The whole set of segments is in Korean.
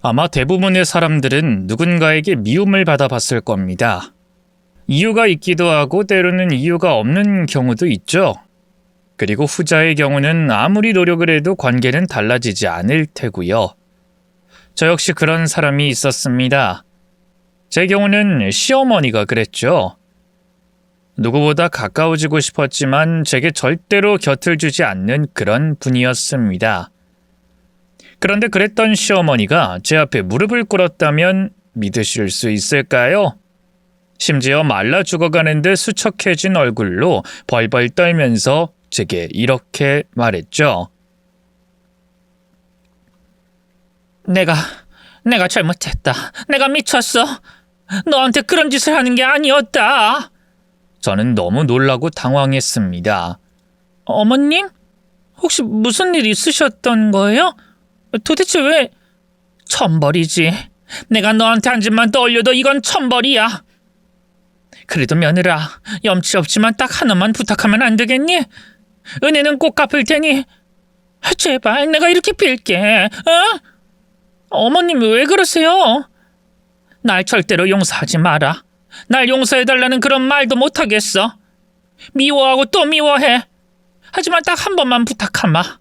아마 대부분의 사람들은 누군가에게 미움을 받아봤을 겁니다. 이유가 있기도 하고 때로는 이유가 없는 경우도 있죠. 그리고 후자의 경우는 아무리 노력을 해도 관계는 달라지지 않을 테고요. 저 역시 그런 사람이 있었습니다. 제 경우는 시어머니가 그랬죠. 누구보다 가까워지고 싶었지만 제게 절대로 곁을 주지 않는 그런 분이었습니다. 그런데 그랬던 시어머니가 제 앞에 무릎을 꿇었다면 믿으실 수 있을까요? 심지어 말라 죽어가는 듯 수척해진 얼굴로 벌벌 떨면서 제게 이렇게 말했죠. 내가 잘못했다. 내가 미쳤어. 너한테 그런 짓을 하는 게 아니었다. 저는 너무 놀라고 당황했습니다. 어머님? 혹시 무슨 일 있으셨던 거예요? 도대체 왜? 천벌이지. 내가 너한테 한 짓만 떠올려도 이건 천벌이야. 그래도 며느라, 염치 없지만 딱 하나만 부탁하면 안 되겠니? 은혜는 꼭 갚을 테니 제발 내가 이렇게 빌게. 어머님 왜 그러세요? 날 절대로 용서하지 마라. 날 용서해달라는 그런 말도 못하겠어. 미워하고 또 미워해. 하지만 딱 한 번만 부탁하마.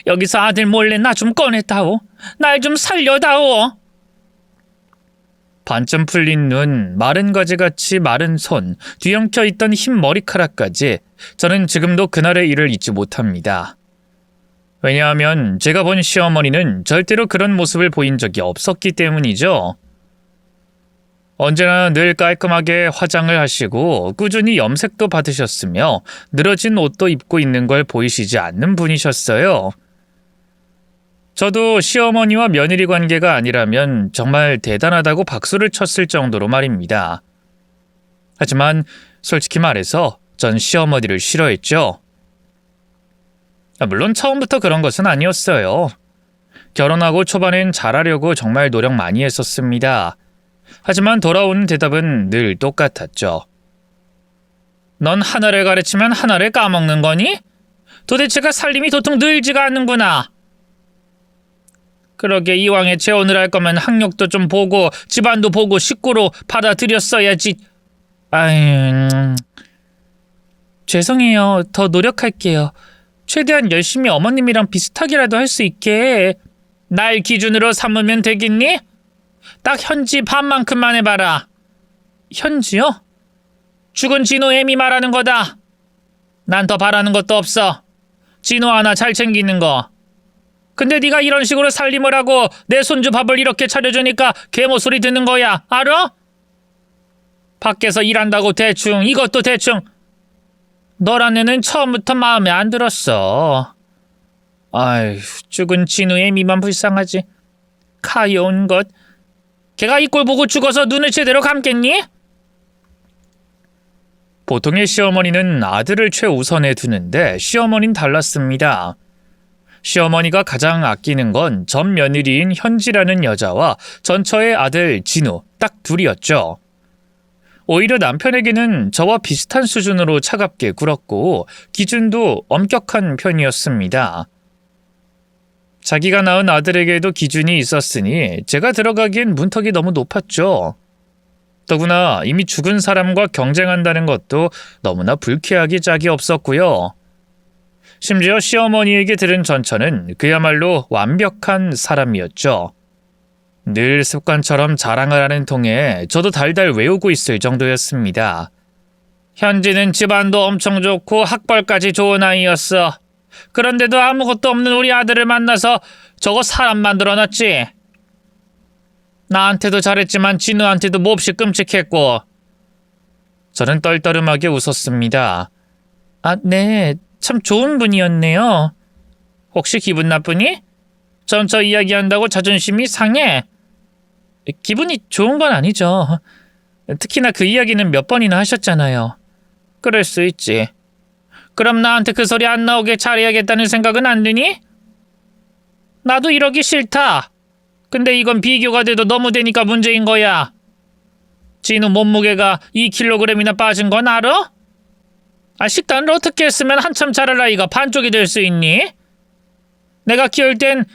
여기서 아들 몰래 나 좀 꺼내다오. 날 좀 살려다오. 반쯤 풀린 눈, 마른 가지같이 마른 손, 뒤엉켜 있던 흰 머리카락까지 저는 지금도 그날의 일을 잊지 못합니다. 왜냐하면 제가 본 시어머니는 절대로 그런 모습을 보인 적이 없었기 때문이죠. 언제나 늘 깔끔하게 화장을 하시고 꾸준히 염색도 받으셨으며 늘어진 옷도 입고 있는 걸 보이시지 않는 분이셨어요. 저도 시어머니와 며느리 관계가 아니라면 정말 대단하다고 박수를 쳤을 정도로 말입니다. 하지만 솔직히 말해서 전 시어머니를 싫어했죠. 물론 처음부터 그런 것은 아니었어요. 결혼하고 초반엔 잘하려고 정말 노력 많이 했었습니다. 하지만 돌아오는 대답은 늘 똑같았죠. 넌 하나를 가르치면 하나를 까먹는 거니? 도대체가 살림이 도통 늘지가 않는구나. 그러게 이왕에 재혼을 할 거면 학력도 좀 보고 집안도 보고 식구로 받아들였어야지. 죄송해요. 더 노력할게요. 최대한 열심히 어머님이랑 비슷하게라도 할 수 있게. 날 기준으로 삼으면 되겠니? 딱 현지 반만큼만 해봐라. 현지요? 죽은 진호 애미 말하는 거다. 난 더 바라는 것도 없어. 진호 하나 잘 챙기는 거. 근데 네가 이런 식으로 살림을 하고 내 손주 밥을 이렇게 차려주니까 개모소리 듣는 거야. 알아? 밖에서 일한다고 대충 이것도 대충. 너란 애는 처음부터 마음에 안 들었어. 아휴, 죽은 진우 애미만 불쌍하지. 가여운 것. 걔가 이 꼴 보고 죽어서 눈을 제대로 감겠니? 보통의 시어머니는 아들을 최우선에 두는데 시어머니는 달랐습니다. 시어머니가 가장 아끼는 건 전 며느리인 현지라는 여자와 전처의 아들 진우 딱 둘이었죠. 오히려 남편에게는 저와 비슷한 수준으로 차갑게 굴었고 기준도 엄격한 편이었습니다. 자기가 낳은 아들에게도 기준이 있었으니 제가 들어가기엔 문턱이 너무 높았죠. 더구나 이미 죽은 사람과 경쟁한다는 것도 너무나 불쾌하기 짝이 없었고요. 심지어 시어머니에게 들은 전처는 그야말로 완벽한 사람이었죠. 늘 습관처럼 자랑을 하는 통에 저도 달달 외우고 있을 정도였습니다. 현지는 집안도 엄청 좋고 학벌까지 좋은 아이였어. 그런데도 아무것도 없는 우리 아들을 만나서 저거 사람 만들어놨지. 나한테도 잘했지만 진우한테도 몹시 끔찍했고. 저는 떨떠름하게 웃었습니다. 아, 네. 참 좋은 분이었네요. 혹시 기분 나쁘니? 전처 이야기한다고 자존심이 상해. 기분이 좋은 건 아니죠. 특히나 그 이야기는 몇 번이나 하셨잖아요. 그럴 수 있지. 그럼 나한테 그 소리 안 나오게 잘해야겠다는 생각은 안 드니? 나도 이러기 싫다. 근데 이건 비교가 돼도 너무 되니까 문제인 거야. 진우 몸무게가 2kg이나 빠진 건 알아? 식단을 어떻게 했으면 한참 자랄 아이가 반쪽이 될 수 있니? 내가 키울 땐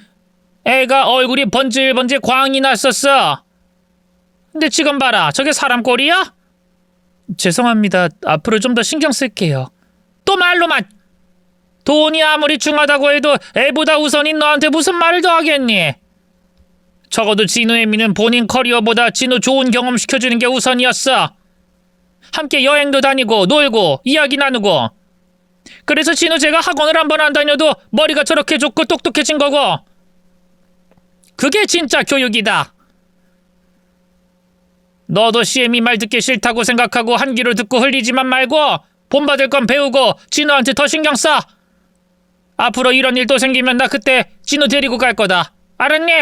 애가 얼굴이 번질번질 광이 났었어. 근데 지금 봐라, 저게 사람 꼴이야? 죄송합니다. 앞으로 좀 더 신경 쓸게요. 또 말로만. 돈이 아무리 중하다고 해도 애보다 우선인 너한테 무슨 말을 더 하겠니? 적어도 진우 애미는 본인 커리어보다 진우 좋은 경험 시켜주는 게 우선이었어. 함께 여행도 다니고 놀고 이야기 나누고. 그래서 진우 제가 학원을 한 번 안 다녀도 머리가 저렇게 좋고 똑똑해진 거고. 그게 진짜 교육이다. 너도 시애미 말 듣기 싫다고 생각하고 한 귀로 듣고 흘리지만 말고 본받을 건 배우고 진우한테 더 신경 써. 앞으로 이런 일 또 생기면 나 그때 진우 데리고 갈 거다. 알았니?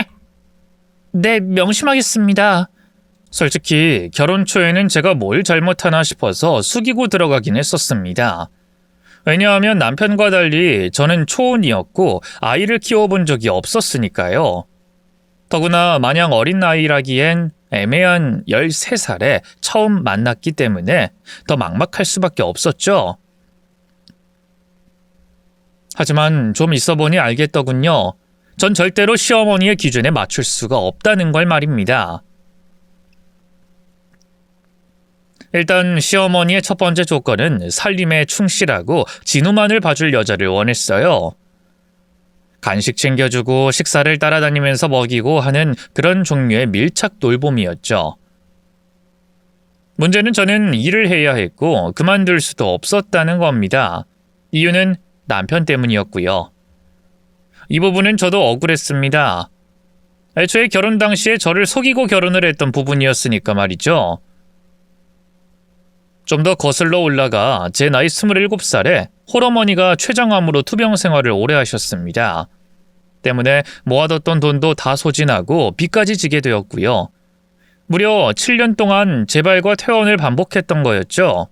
네, 명심하겠습니다. 솔직히 결혼 초에는 제가 뭘 잘못하나 싶어서 숙이고 들어가긴 했었습니다. 왜냐하면 남편과 달리 저는 초혼이었고 아이를 키워본 적이 없었으니까요. 더구나 마냥 어린 나이라기엔 애매한 13살에 처음 만났기 때문에 더 막막할 수밖에 없었죠. 하지만 좀 있어보니 알겠더군요. 전 절대로 시어머니의 기준에 맞출 수가 없다는 걸 말입니다. 일단 시어머니의 첫 번째 조건은 살림에 충실하고 진우만을 봐줄 여자를 원했어요. 간식 챙겨주고 식사를 따라다니면서 먹이고 하는 그런 종류의 밀착 돌봄이었죠. 문제는 저는 일을 해야 했고 그만둘 수도 없었다는 겁니다. 이유는 남편 때문이었고요. 이 부분은 저도 억울했습니다. 애초에 결혼 당시에 저를 속이고 결혼을 했던 부분이었으니까 말이죠. 좀 더 거슬러 올라가 제 나이 27살에 홀어머니가 췌장암으로 투병 생활을 오래 하셨습니다. 때문에 모아뒀던 돈도 다 소진하고 빚까지 지게 되었고요. 무려 7년 동안 재발과 퇴원을 반복했던 거였죠.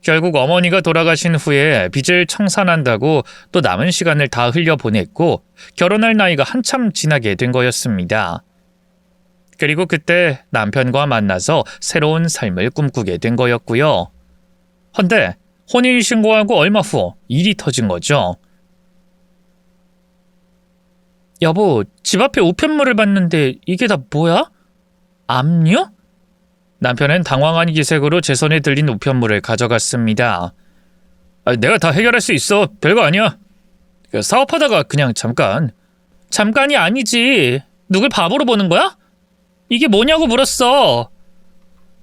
결국 어머니가 돌아가신 후에 빚을 청산한다고 또 남은 시간을 다 흘려보냈고 결혼할 나이가 한참 지나게 된 거였습니다. 그리고 그때 남편과 만나서 새로운 삶을 꿈꾸게 된 거였고요. 헌데 혼인신고하고 얼마 후 일이 터진 거죠. 여보, 집 앞에 우편물을 봤는데 이게 다 뭐야? 압류? 남편은 당황한 기색으로 제 손에 들린 우편물을 가져갔습니다. 내가 다 해결할 수 있어. 별거 아니야. 사업하다가 그냥 잠깐. 잠깐이 아니지. 누굴 바보로 보는 거야? 이게 뭐냐고 물었어.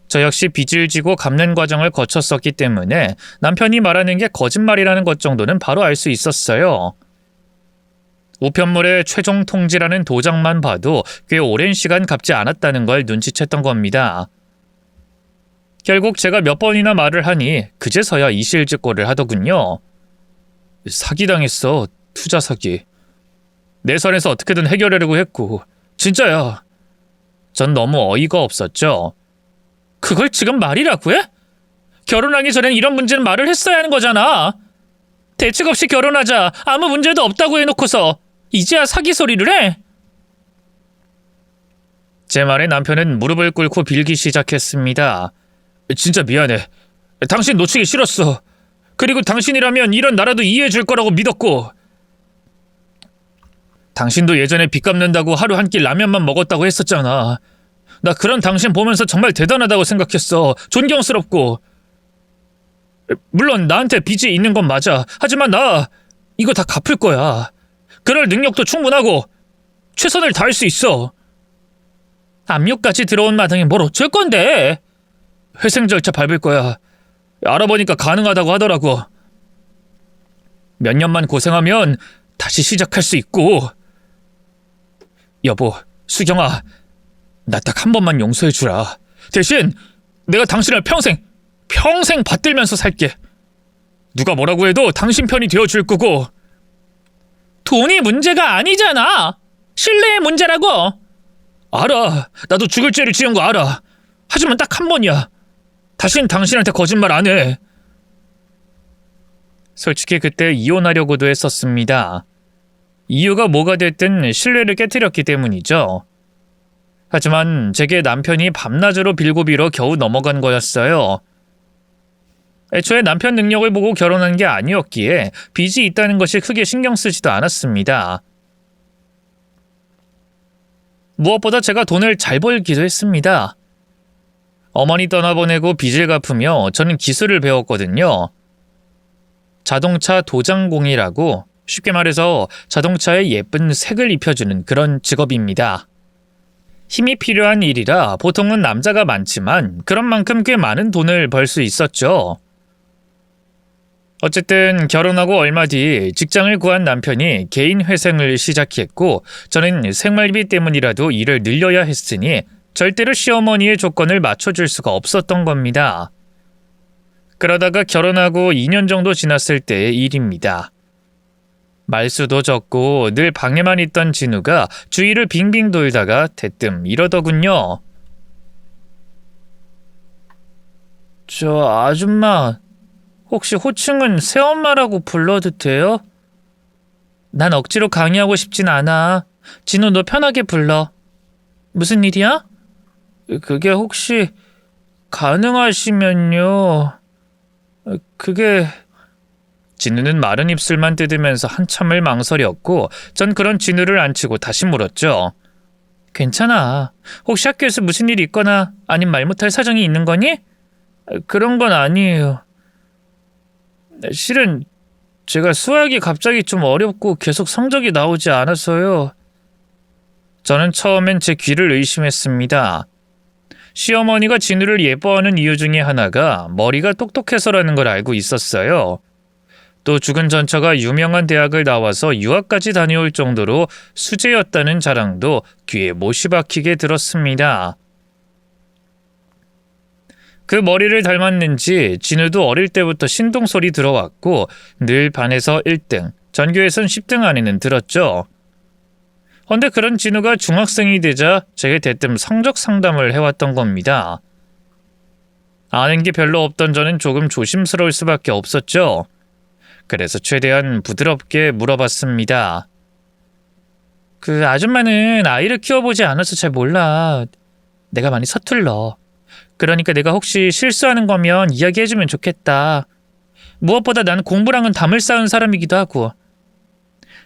저 역시 빚을 지고 갚는 과정을 거쳤었기 때문에 남편이 말하는 게 거짓말이라는 것 정도는 바로 알 수 있었어요. 우편물의 최종 통지라는 도장만 봐도 꽤 오랜 시간 갚지 않았다는 걸 눈치챘던 겁니다. 결국 제가 몇 번이나 말을 하니 그제서야 이실직고를 하더군요. 사기당했어. 투자 사기. 내 선에서 어떻게든 해결하려고 했고. 진짜야. 전 너무 어이가 없었죠. 그걸 지금 말이라고 해? 결혼하기 전엔 이런 문제는 말을 했어야 하는 거잖아. 대책 없이 결혼하자. 아무 문제도 없다고 해놓고서 이제야 사기 소리를 해? 제 말에 남편은 무릎을 꿇고 빌기 시작했습니다. 진짜 미안해. 당신 놓치기 싫었어. 그리고 당신이라면 이런 나라도 이해해 줄 거라고 믿었고. 당신도 예전에 빚 갚는다고 하루 한 끼 라면만 먹었다고 했었잖아. 나 그런 당신 보면서 정말 대단하다고 생각했어. 존경스럽고. 물론 나한테 빚이 있는 건 맞아. 하지만 나 이거 다 갚을 거야. 그럴 능력도 충분하고 최선을 다할 수 있어. 압류까지 들어온 마당에 뭘 어쩔 건데? 회생 절차 밟을 거야. 알아보니까 가능하다고 하더라고. 몇 년만 고생하면 다시 시작할 수 있고. 여보, 수경아, 나 딱 한 번만 용서해주라. 대신 내가 당신을 평생 받들면서 살게. 누가 뭐라고 해도 당신 편이 되어줄 거고. 돈이 문제가 아니잖아. 신뢰의 문제라고. 알아. 나도 죽을 죄를 지은 거 알아. 하지만 딱 한 번이야. 다신 당신한테 거짓말 안 해. 솔직히 그때 이혼하려고도 했었습니다. 이유가 뭐가 됐든 신뢰를 깨트렸기 때문이죠. 하지만 제게 남편이 밤낮으로 빌고 빌어 겨우 넘어간 거였어요. 애초에 남편 능력을 보고 결혼한 게 아니었기에 빚이 있다는 것이 크게 신경 쓰지도 않았습니다. 무엇보다 제가 돈을 잘 벌기도 했습니다. 어머니 떠나보내고 빚을 갚으며 저는 기술을 배웠거든요. 자동차 도장공이라고, 쉽게 말해서 자동차에 예쁜 색을 입혀주는 그런 직업입니다. 힘이 필요한 일이라 보통은 남자가 많지만 그런 만큼 꽤 많은 돈을 벌 수 있었죠. 어쨌든 결혼하고 얼마 뒤 직장을 구한 남편이 개인 회생을 시작했고 저는 생활비 때문이라도 일을 늘려야 했으니 절대로 시어머니의 조건을 맞춰줄 수가 없었던 겁니다. 그러다가 결혼하고 2년 정도 지났을 때의 일입니다. 말수도 적고 늘 방에만 있던 진우가 주위를 빙빙 돌다가 대뜸 이러더군요. 저 아줌마, 혹시 호칭은 새엄마라고 불러도 돼요? 난 억지로 강요하고 싶진 않아. 진우, 너 편하게 불러. 무슨 일이야? 그게 혹시 가능하시면요. 그게... 진우는 마른 입술만 뜯으면서 한참을 망설였고 전 그런 진우를 안 치고 다시 물었죠. 괜찮아. 혹시 학교에서 무슨 일이 있거나 아님 말 못할 사정이 있는 거니? 그런 건 아니에요. 실은 제가 수학이 갑자기 좀 어렵고 계속 성적이 나오지 않아서요. 저는 처음엔 제 귀를 의심했습니다. 시어머니가 진우를 예뻐하는 이유 중에 하나가 머리가 똑똑해서라는 걸 알고 있었어요. 또 죽은 전처가 유명한 대학을 나와서 유학까지 다녀올 정도로 수재였다는 자랑도 귀에 못이 박히게 들었습니다. 그 머리를 닮았는지 진우도 어릴 때부터 신동소리 들어왔고 늘 반에서 1등, 전교에선 10등 안에는 들었죠. 헌데 그런 진우가 중학생이 되자 제게 대뜸 성적 상담을 해왔던 겁니다. 아는 게 별로 없던 저는 조금 조심스러울 수밖에 없었죠. 그래서 최대한 부드럽게 물어봤습니다. 그 아줌마는 아이를 키워보지 않아서 잘 몰라. 내가 많이 서툴러. 그러니까 내가 혹시 실수하는 거면 이야기해주면 좋겠다. 무엇보다 나는 공부랑은 담을 쌓은 사람이기도 하고.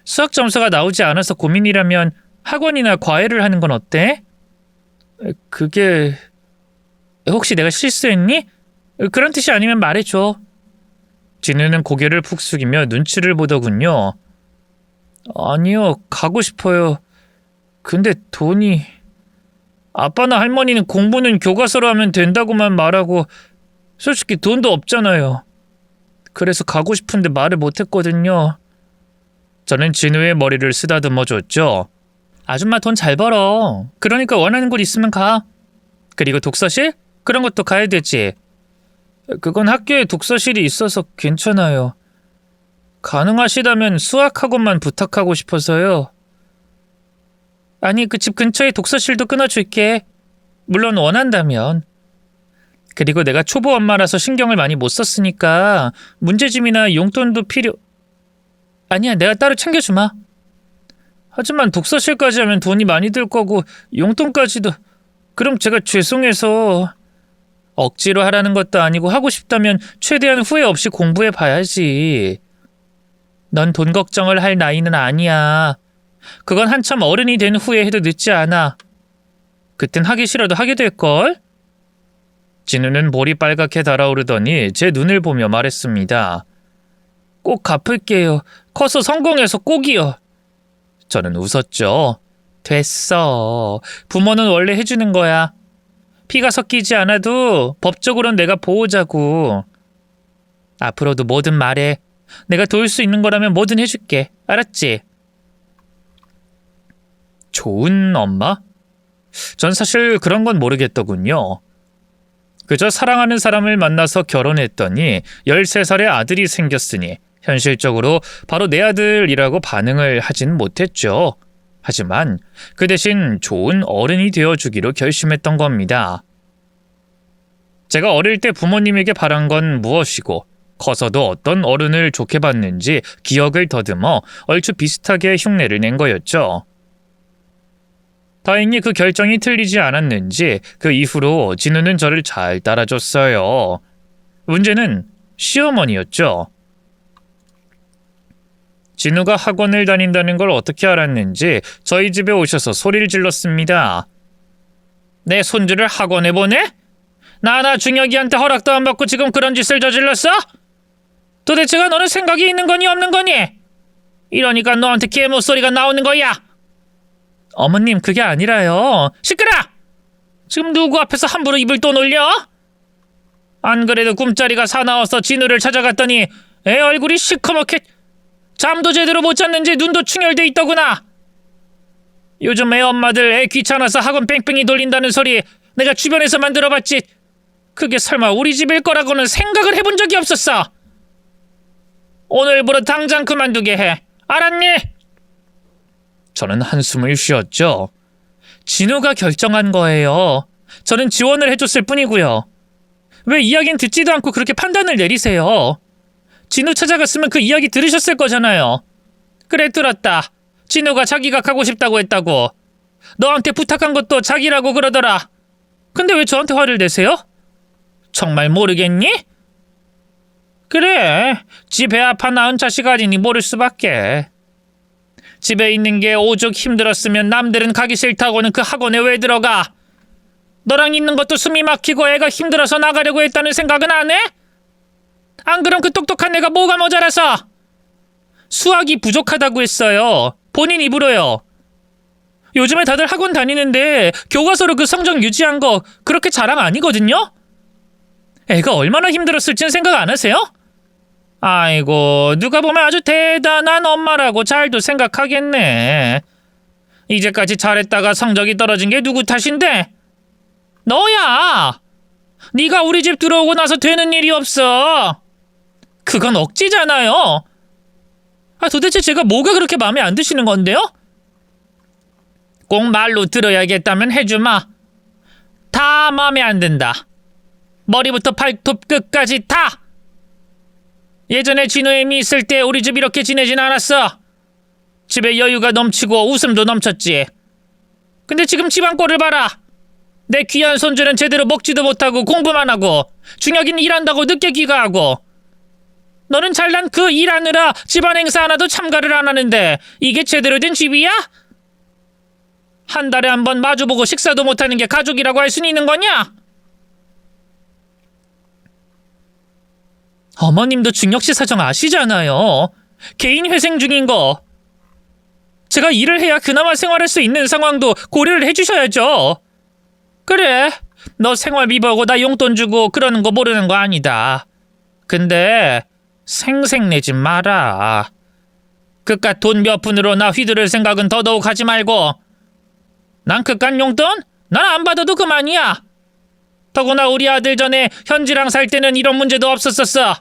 수학 점수가 나오지 않아서 고민이라면 학원이나 과외를 하는 건 어때? 그게... 혹시 내가 실수했니? 그런 뜻이 아니면 말해줘. 진우는 고개를 푹 숙이며 눈치를 보더군요. 아니요, 가고 싶어요. 근데 돈이... 아빠나 할머니는 공부는 교과서로 하면 된다고만 말하고 솔직히 돈도 없잖아요. 그래서 가고 싶은데 말을 못했거든요. 저는 진우의 머리를 쓰다듬어 줬죠. 아줌마 돈 잘 벌어. 그러니까 원하는 곳 있으면 가. 그리고 독서실? 그런 것도 가야 되지. 그건 학교에 독서실이 있어서 괜찮아요. 가능하시다면 수학학원만 부탁하고 싶어서요. 아니, 그 집 근처에 독서실도 끊어줄게. 물론 원한다면. 그리고 내가 초보 엄마라서 신경을 많이 못 썼으니까 문제집이나 용돈도 아니야, 내가 따로 챙겨주마. 하지만 독서실까지 하면 돈이 많이 들 거고 용돈까지도... 그럼 제가 죄송해서... 억지로 하라는 것도 아니고 하고 싶다면 최대한 후회 없이 공부해 봐야지. 넌 돈 걱정을 할 나이는 아니야. 그건 한참 어른이 된 후에 해도 늦지 않아. 그땐 하기 싫어도 하게 될걸? 진우는 볼이 빨갛게 달아오르더니 제 눈을 보며 말했습니다. 꼭 갚을게요. 커서 성공해서 꼭이요. 저는 웃었죠. 됐어. 부모는 원래 해주는 거야. 피가 섞이지 않아도 법적으로는 내가 보호자고. 앞으로도 뭐든 말해. 내가 도울 수 있는 거라면 뭐든 해줄게. 알았지? 좋은 엄마? 전 사실 그런 건 모르겠더군요. 그저 사랑하는 사람을 만나서 결혼했더니 13살의 아들이 생겼으니 현실적으로 바로 내 아들이라고 반응을 하진 못했죠. 하지만 그 대신 좋은 어른이 되어주기로 결심했던 겁니다. 제가 어릴 때 부모님에게 바란 건 무엇이고 커서도 어떤 어른을 좋게 봤는지 기억을 더듬어 얼추 비슷하게 흉내를 낸 거였죠. 다행히 그 결정이 틀리지 않았는지 그 이후로 진우는 저를 잘 따라줬어요. 문제는 시어머니였죠. 진우가 학원을 다닌다는 걸 어떻게 알았는지 저희 집에 오셔서 소리를 질렀습니다. 내 손주를 학원에 보내? 나나 중혁이한테 허락도 안 받고 지금 그런 짓을 저질렀어? 도대체가 너는 생각이 있는 거니 없는 거니? 이러니까 너한테 개모소리가 나오는 거야. 어머님, 그게 아니라요. 시끄러! 지금 누구 앞에서 함부로 입을 또 놀려? 안 그래도 꿈자리가 사나워서 진우를 찾아갔더니 애 얼굴이 시커멓게 잠도 제대로 못 잤는지 눈도 충혈돼 있더구나. 요즘 애 엄마들 애 귀찮아서 학원 뺑뺑이 돌린다는 소리 내가 주변에서만 들어봤지 그게 설마 우리 집일 거라고는 생각을 해본 적이 없었어. 오늘부로 당장 그만두게 해. 알았니? 저는 한숨을 쉬었죠. 진우가 결정한 거예요. 저는 지원을 해줬을 뿐이고요. 왜 이야기는 듣지도 않고 그렇게 판단을 내리세요? 진우 찾아갔으면 그 이야기 들으셨을 거잖아요. 그래, 들었다. 진우가 자기가 가고 싶다고 했다고. 너한테 부탁한 것도 자기라고 그러더라. 근데 왜 저한테 화를 내세요? 정말 모르겠니? 그래, 지 배 아파 낳은 자식 아니니 모를 수밖에. 집에 있는 게 오죽 힘들었으면 남들은 가기 싫다고는 그 학원에 왜 들어가? 너랑 있는 것도 숨이 막히고 애가 힘들어서 나가려고 했다는 생각은 안 해? 안 그럼 그 똑똑한 애가 뭐가 모자라서? 수학이 부족하다고 했어요. 본인 입으로요. 요즘에 다들 학원 다니는데 교과서로 그 성적 유지한 거 그렇게 자랑 아니거든요? 애가 얼마나 힘들었을진 생각 안 하세요? 아이고, 누가 보면 아주 대단한 엄마라고 잘도 생각하겠네. 이제까지 잘했다가 성적이 떨어진 게 누구 탓인데? 너야! 네가 우리 집 들어오고 나서 되는 일이 없어. 그건 억지잖아요. 도대체 제가 뭐가 그렇게 마음에 안 드시는 건데요? 꼭 말로 들어야겠다면 해주마. 다 마음에 안 든다. 머리부터 발톱 끝까지 다! 예전에 진우애미 있을 때 우리 집 이렇게 지내진 않았어. 집에 여유가 넘치고 웃음도 넘쳤지. 근데 지금 집안 꼴을 봐라. 내 귀한 손주는 제대로 먹지도 못하고 공부만 하고 중혁이는 일한다고 늦게 귀가하고 너는 잘난 그 일하느라 집안 행사 하나도 참가를 안 하는데 이게 제대로 된 집이야? 한 달에 한 번 마주보고 식사도 못하는 게 가족이라고 할 수는 있는 거냐? 어머님도 중혁씨 사정 아시잖아요. 개인 회생 중인 거. 제가 일을 해야 그나마 생활할 수 있는 상황도 고려를 해주셔야죠. 그래, 너 생활비 벌고 나 용돈 주고 그러는 거 모르는 거 아니다. 근데 생색내지 마라. 그깟 돈 몇 푼으로 나 휘두를 생각은 더더욱 하지 말고. 난 그깟 용돈? 난 안 받아도 그만이야. 더구나 우리 아들 전에 현지랑 살 때는 이런 문제도 없었었어.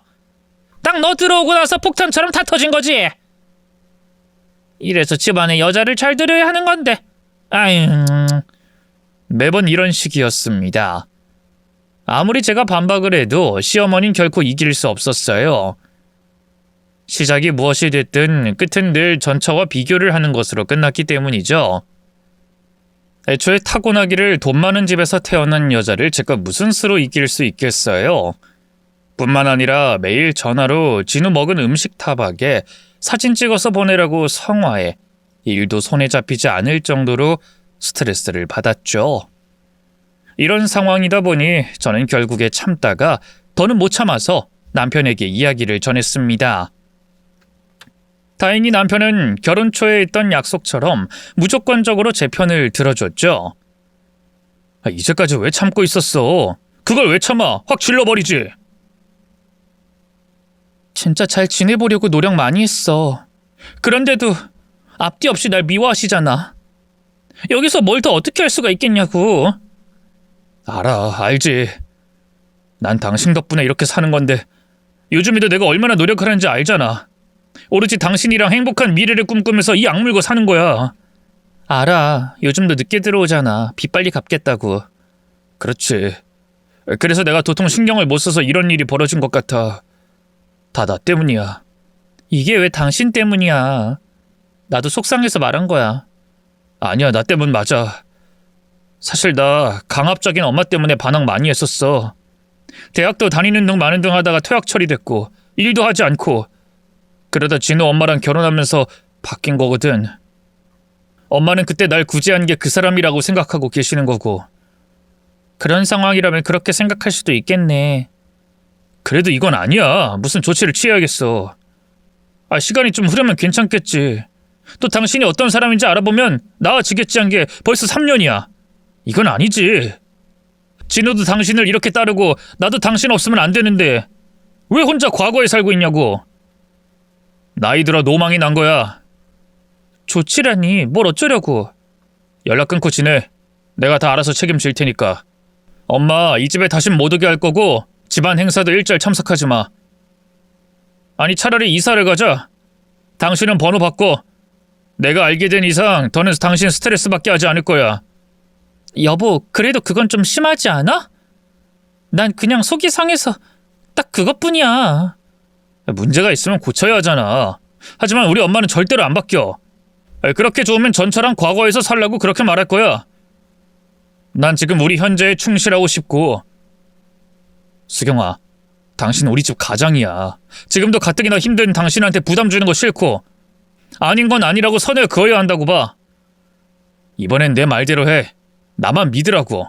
딱 너 들어오고 나서 폭탄처럼 다 터진 거지. 이래서 집안에 여자를 잘 들여야 하는 건데. 아유... 매번 이런 식이었습니다. 아무리 제가 반박을 해도 시어머니는 결코 이길 수 없었어요. 시작이 무엇이 됐든 끝은 늘 전처와 비교를 하는 것으로 끝났기 때문이죠. 애초에 타고나기를 돈 많은 집에서 태어난 여자를 제가 무슨 수로 이길 수 있겠어요. 뿐만 아니라 매일 전화로 진우 먹은 음식 타박에 사진 찍어서 보내라고 성화해 일도 손에 잡히지 않을 정도로 스트레스를 받았죠. 이런 상황이다 보니 저는 결국에 참다가 더는 못 참아서 남편에게 이야기를 전했습니다. 다행히 남편은 결혼 초에 했던 약속처럼 무조건적으로 제 편을 들어줬죠. 이제까지 왜 참고 있었어? 그걸 왜 참아? 확 질러버리지. 진짜 잘 지내보려고 노력 많이 했어. 그런데도 앞뒤 없이 날 미워하시잖아. 여기서 뭘 더 어떻게 할 수가 있겠냐고. 알지. 난 당신 덕분에 이렇게 사는 건데 요즘에도 내가 얼마나 노력을 하는지 알잖아. 오로지 당신이랑 행복한 미래를 꿈꾸면서 이 악물고 사는 거야. 알아. 요즘도 늦게 들어오잖아. 빚 빨리 갚겠다고. 그렇지. 그래서 내가 도통 신경을 못 써서 이런 일이 벌어진 것 같아. 다 나 때문이야. 이게 왜 당신 때문이야. 나도 속상해서 말한 거야. 아니야, 나 때문 맞아. 사실 나 강압적인 엄마 때문에 반항 많이 했었어. 대학도 다니는 둥 마는 둥 하다가 퇴학 처리됐고 일도 하지 않고 그러다 진우 엄마랑 결혼하면서 바뀐 거거든. 엄마는 그때 날 구제한 게 그 사람이라고 생각하고 계시는 거고. 그런 상황이라면 그렇게 생각할 수도 있겠네. 그래도 이건 아니야. 무슨 조치를 취해야겠어. 시간이 좀 흐르면 괜찮겠지. 또 당신이 어떤 사람인지 알아보면 나아지겠지 한 게 벌써 3년이야. 이건 아니지. 진우도 당신을 이렇게 따르고 나도 당신 없으면 안 되는데 왜 혼자 과거에 살고 있냐고. 나이 들어 노망이 난 거야. 조치라니 뭘 어쩌려고. 연락 끊고 지내. 내가 다 알아서 책임질 테니까. 엄마 이 집에 다신 못 오게 할 거고 집안 행사도 일절 참석하지 마. 아니 차라리 이사를 가자. 당신은 번호 바꿔. 내가 알게 된 이상 더는 당신 스트레스 받게 하지 않을 거야. 여보, 그래도 그건 좀 심하지 않아? 난 그냥 속이 상해서 딱 그것뿐이야. 문제가 있으면 고쳐야 하잖아. 하지만 우리 엄마는 절대로 안 바뀌어. 그렇게 좋으면 전처럼 과거에서 살라고 그렇게 말할 거야. 난 지금 우리 현재에 충실하고 싶고. 수경아, 당신 우리 집 가장이야. 지금도 가뜩이나 힘든 당신한테 부담 주는 거 싫고 아닌 건 아니라고 선을 그어야 한다고 봐. 이번엔 내 말대로 해. 나만 믿으라고.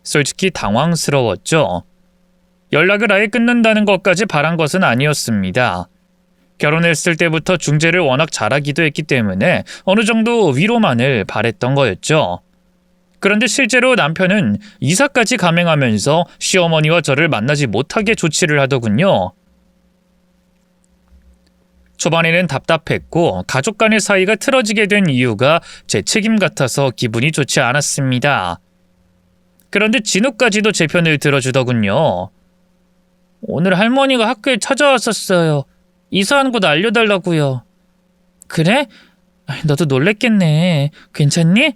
솔직히 당황스러웠죠. 연락을 아예 끊는다는 것까지 바란 것은 아니었습니다. 결혼했을 때부터 중재를 워낙 잘하기도 했기 때문에 어느 정도 위로만을 바랬던 거였죠. 그런데 실제로 남편은 이사까지 감행하면서 시어머니와 저를 만나지 못하게 조치를 하더군요. 초반에는 답답했고 가족 간의 사이가 틀어지게 된 이유가 제 책임 같아서 기분이 좋지 않았습니다. 그런데 진우까지도 제 편을 들어주더군요. 오늘 할머니가 학교에 찾아왔었어요. 이사하는 곳 알려달라고요. 그래? 너도 놀랬겠네. 괜찮니?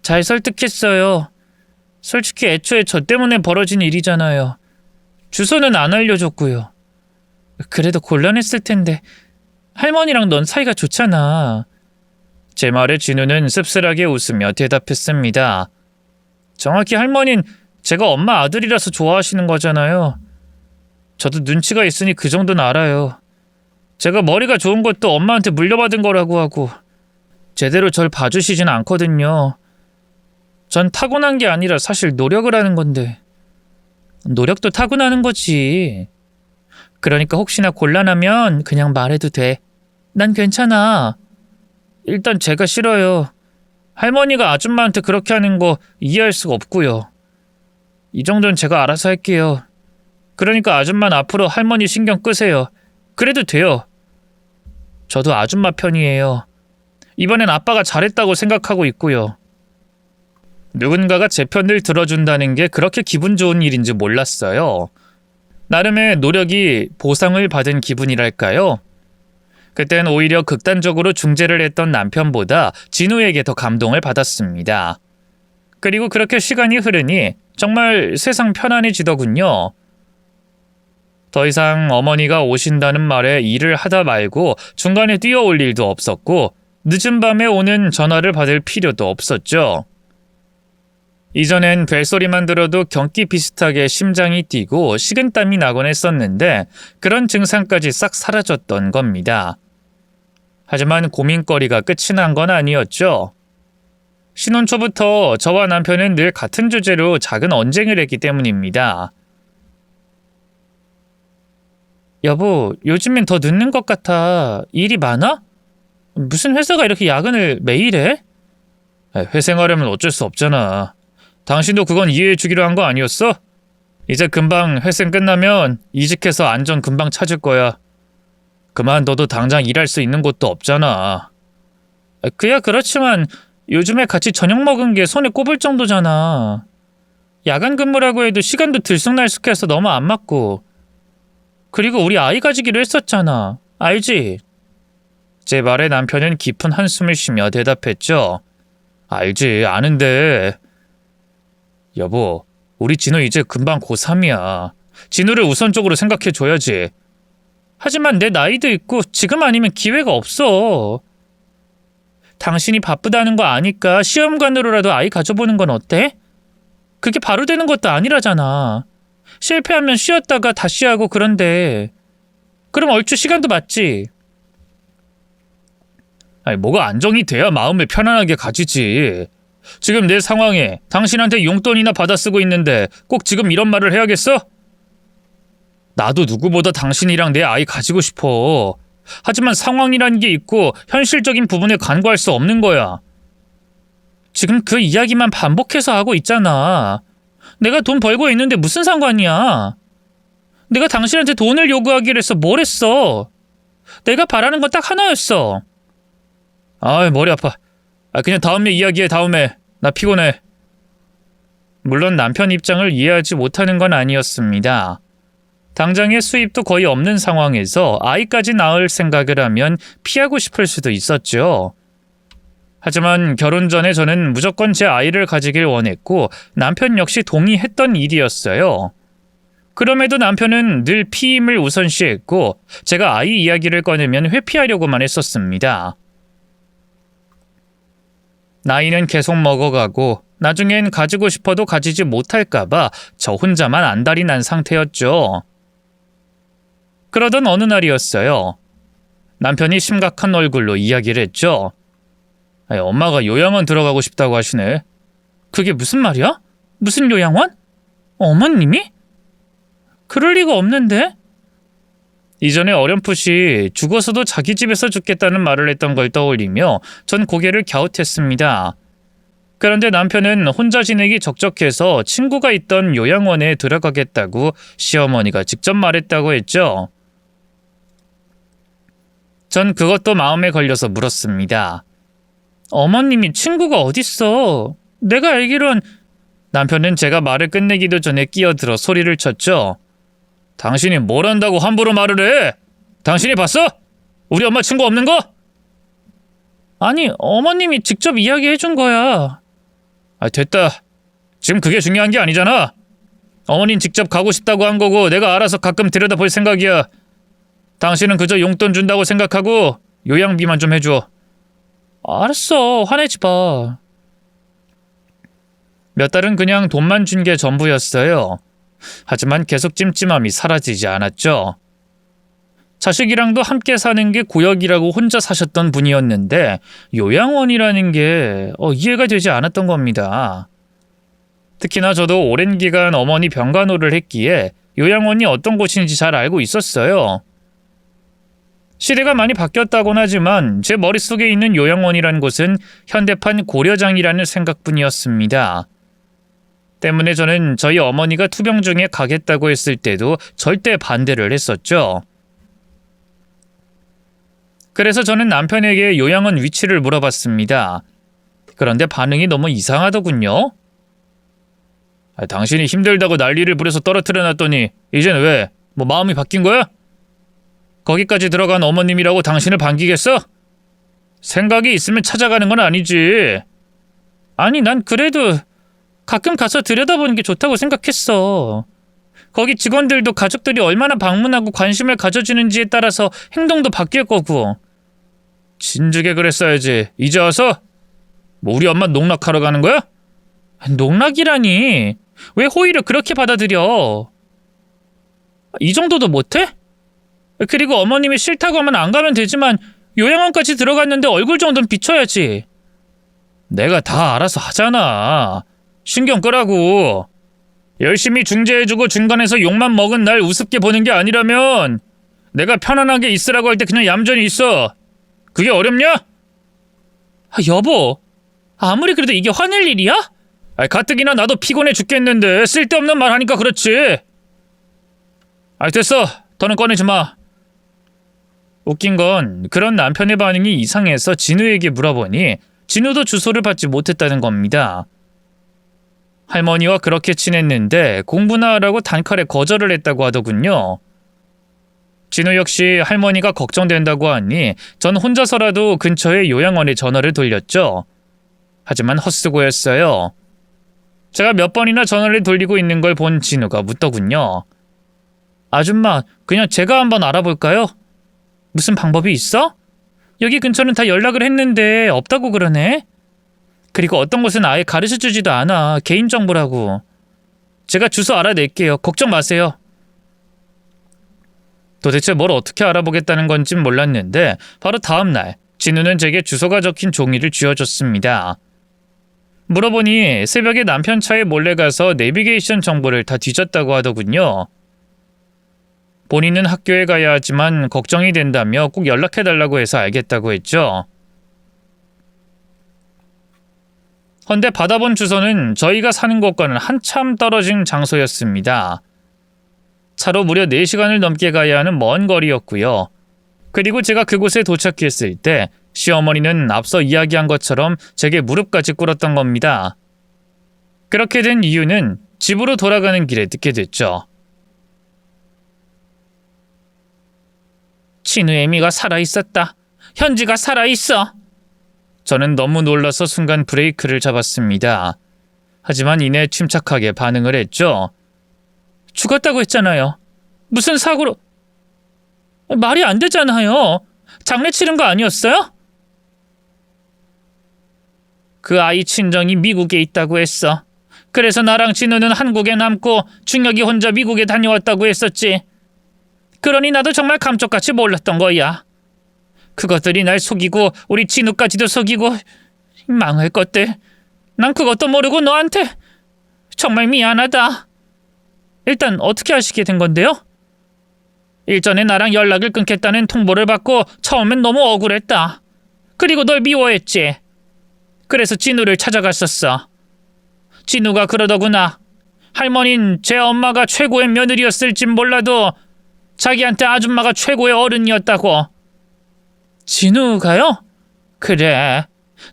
잘 설득했어요. 솔직히 애초에 저 때문에 벌어진 일이잖아요. 주소는 안 알려줬고요. 그래도 곤란했을 텐데 할머니랑 넌 사이가 좋잖아. 제 말에 진우는 씁쓸하게 웃으며 대답했습니다. 정확히 할머니는 제가 엄마 아들이라서 좋아하시는 거잖아요. 저도 눈치가 있으니 그 정도는 알아요. 제가 머리가 좋은 것도 엄마한테 물려받은 거라고 하고 제대로 절 봐주시진 않거든요. 전 타고난 게 아니라 사실 노력을 하는 건데. 노력도 타고나는 거지. 그러니까 혹시나 곤란하면 그냥 말해도 돼. 난 괜찮아. 일단 제가 싫어요. 할머니가 아줌마한테 그렇게 하는 거 이해할 수가 없고요. 이 정도는 제가 알아서 할게요. 그러니까 아줌마는 앞으로 할머니 신경 끄세요. 그래도 돼요. 저도 아줌마 편이에요. 이번엔 아빠가 잘했다고 생각하고 있고요. 누군가가 제 편을 들어준다는 게 그렇게 기분 좋은 일인지 몰랐어요. 나름의 노력이 보상을 받은 기분이랄까요? 그땐 오히려 극단적으로 중재를 했던 남편보다 진우에게 더 감동을 받았습니다. 그리고 그렇게 시간이 흐르니 정말 세상 편안해지더군요. 더 이상 어머니가 오신다는 말에 일을 하다 말고 중간에 뛰어올 일도 없었고 늦은 밤에 오는 전화를 받을 필요도 없었죠. 이전엔 벨소리만 들어도 경기 비슷하게 심장이 뛰고 식은땀이 나곤 했었는데 그런 증상까지 싹 사라졌던 겁니다. 하지만 고민거리가 끝이 난 건 아니었죠. 신혼 초부터 저와 남편은 늘 같은 주제로 작은 언쟁을 했기 때문입니다. 여보, 요즘엔 더 늦는 것 같아. 일이 많아? 무슨 회사가 이렇게 야근을 매일 해? 회생하려면 어쩔 수 없잖아. 당신도 그건 이해해 주기로 한 거 아니었어? 이제 금방 회생 끝나면 이직해서 안전 금방 찾을 거야. 그만둬도 당장 일할 수 있는 곳도 없잖아. 그야 그렇지만 요즘에 같이 저녁 먹은 게 손에 꼽을 정도잖아. 야간 근무라고 해도 시간도 들쑥날쑥해서 너무 안 맞고. 그리고 우리 아이 가지기로 했었잖아. 알지? 제 말에 남편은 깊은 한숨을 쉬며 대답했죠. 알지, 아는데. 여보, 우리 진우 이제 금방 고3이야. 진우를 우선적으로 생각해줘야지. 하지만 내 나이도 있고 지금 아니면 기회가 없어. 당신이 바쁘다는 거 아니까 시험관으로라도 아이 가져보는 건 어때? 그게 바로 되는 것도 아니라잖아. 실패하면 쉬었다가 다시 하고 그런데. 그럼 얼추 시간도 맞지. 아니, 뭐가 안정이 돼야 마음을 편안하게 가지지. 지금 내 상황에 당신한테 용돈이나 받아 쓰고 있는데 꼭 지금 이런 말을 해야겠어? 나도 누구보다 당신이랑 내 아이 가지고 싶어. 하지만 상황이라는 게 있고 현실적인 부분에 간과할 수 없는 거야. 지금 그 이야기만 반복해서 하고 있잖아. 내가 돈 벌고 있는데 무슨 상관이야. 내가 당신한테 돈을 요구하기로 해서 뭘 했어. 내가 바라는 건 딱 하나였어. 아, 머리 아파. 그냥 다음에 이야기해. 다음에. 나 피곤해. 물론 남편 입장을 이해하지 못하는 건 아니었습니다. 당장의 수입도 거의 없는 상황에서 아이까지 낳을 생각을 하면 피하고 싶을 수도 있었죠. 하지만 결혼 전에 저는 무조건 제 아이를 가지길 원했고 남편 역시 동의했던 일이었어요. 그럼에도 남편은 늘 피임을 우선시했고 제가 아이 이야기를 꺼내면 회피하려고만 했었습니다. 나이는 계속 먹어가고 나중엔 가지고 싶어도 가지지 못할까봐 저 혼자만 안달이 난 상태였죠. 그러던 어느 날이었어요. 남편이 심각한 얼굴로 이야기를 했죠. 엄마가 요양원 들어가고 싶다고 하시네. 그게 무슨 말이야? 무슨 요양원? 어머님이? 그럴 리가 없는데? 이전에 어렴풋이 죽어서도 자기 집에서 죽겠다는 말을 했던 걸 떠올리며 전 고개를 갸웃했습니다. 그런데 남편은 혼자 지내기 적적해서 친구가 있던 요양원에 들어가겠다고 시어머니가 직접 말했다고 했죠. 전 그것도 마음에 걸려서 물었습니다. 어머님이 친구가 어딨어? 내가 알기론... 남편은 제가 말을 끝내기도 전에 끼어들어 소리를 쳤죠. 당신이 뭘 안다고 함부로 말을 해? 당신이 봤어? 우리 엄마 친구 없는 거? 아니, 어머님이 직접 이야기해 준 거야. 됐다. 지금 그게 중요한 게 아니잖아. 어머닌 직접 가고 싶다고 한 거고 내가 알아서 가끔 들여다볼 생각이야. 당신은 그저 용돈 준다고 생각하고 요양비만 좀 해줘. 알았어, 화내지 마. 몇 달은 그냥 돈만 준 게 전부였어요. 하지만 계속 찜찜함이 사라지지 않았죠. 자식이랑도 함께 사는 게 고역이라고 혼자 사셨던 분이었는데 요양원이라는 게 이해가 되지 않았던 겁니다. 특히나 저도 오랜 기간 어머니 병간호를 했기에 요양원이 어떤 곳인지 잘 알고 있었어요. 시대가 많이 바뀌었다곤 하지만 제 머릿속에 있는 요양원이라는 곳은 현대판 고려장이라는 생각뿐이었습니다. 때문에 저는 저희 어머니가 투병 중에 가겠다고 했을 때도 절대 반대를 했었죠. 그래서 저는 남편에게 요양원 위치를 물어봤습니다. 그런데 반응이 너무 이상하더군요. 당신이 힘들다고 난리를 부려서 떨어뜨려 놨더니 이제는 왜? 마음이 바뀐 거야? 거기까지 들어간 어머님이라고 당신을 반기겠어? 생각이 있으면 찾아가는 건 아니지. 아니, 난 그래도 가끔 가서 들여다보는 게 좋다고 생각했어. 거기 직원들도 가족들이 얼마나 방문하고 관심을 가져주는지에 따라서 행동도 바뀔 거고. 진즉에 그랬어야지. 이제 와서? 우리 엄마 농락하러 가는 거야? 농락이라니. 왜 호의를 그렇게 받아들여? 이 정도도 못해? 그리고 어머님이 싫다고 하면 안 가면 되지만 요양원까지 들어갔는데 얼굴 정도는 비춰야지. 내가 다 알아서 하잖아. 신경 끄라고. 열심히 중재해주고 중간에서 욕만 먹은 날 우습게 보는 게 아니라면 내가 편안하게 있으라고 할 때 그냥 얌전히 있어. 그게 어렵냐? 여보, 아무리 그래도 이게 화낼 일이야? 가뜩이나 나도 피곤해 죽겠는데 쓸데없는 말 하니까 그렇지. 됐어. 더는 꺼내지 마. 웃긴 건 그런 남편의 반응이 이상해서 진우에게 물어보니 진우도 주소를 받지 못했다는 겁니다. 할머니와 그렇게 친했는데 공부나 하라고 단칼에 거절을 했다고 하더군요. 진우 역시 할머니가 걱정된다고 하니 전 혼자서라도 근처의 요양원에 전화를 돌렸죠. 하지만 헛수고였어요. 제가 몇 번이나 전화를 돌리고 있는 걸 본 진우가 묻더군요. 아줌마, 그냥 제가 한번 알아볼까요? 무슨 방법이 있어? 여기 근처는 다 연락을 했는데 없다고 그러네. 그리고 어떤 곳은 아예 가르쳐주지도 않아. 개인정보라고. 제가 주소 알아낼게요. 걱정 마세요. 도대체 뭘 어떻게 알아보겠다는 건진 몰랐는데 바로 다음 날 진우는 제게 주소가 적힌 종이를 쥐어줬습니다. 물어보니 새벽에 남편 차에 몰래 가서 내비게이션 정보를 다 뒤졌다고 하더군요. 본인은 학교에 가야 하지만 걱정이 된다며 꼭 연락해달라고 해서 알겠다고 했죠. 헌데 받아본 주소는 저희가 사는 곳과는 한참 떨어진 장소였습니다. 차로 무려 4시간을 넘게 가야 하는 먼 거리였고요. 그리고 제가 그곳에 도착했을 때 시어머니는 앞서 이야기한 것처럼 제게 무릎까지 꿇었던 겁니다. 그렇게 된 이유는 집으로 돌아가는 길에 듣게 됐죠. 진우 애미가 살아있었다. 현지가 살아있어. 저는 너무 놀라서 순간 브레이크를 잡았습니다. 하지만 이내 침착하게 반응을 했죠. 죽었다고 했잖아요. 무슨 사고로... 말이 안 되잖아요. 장례 치른 거 아니었어요? 그 아이 친정이 미국에 있다고 했어. 그래서 나랑 진우는 한국에 남고 준혁이 혼자 미국에 다녀왔다고 했었지. 그러니 나도 정말 감쪽같이 몰랐던 거야. 그것들이 날 속이고 우리 진우까지도 속이고 망할 것들. 난 그것도 모르고 너한테 정말 미안하다. 일단 어떻게 아시게 된 건데요? 일전에 나랑 연락을 끊겠다는 통보를 받고 처음엔 너무 억울했다. 그리고 널 미워했지. 그래서 진우를 찾아갔었어. 진우가 그러더구나. 할머닌 제 엄마가 최고의 며느리였을진 몰라도 자기한테 아줌마가 최고의 어른이었다고. 진우가요? 그래.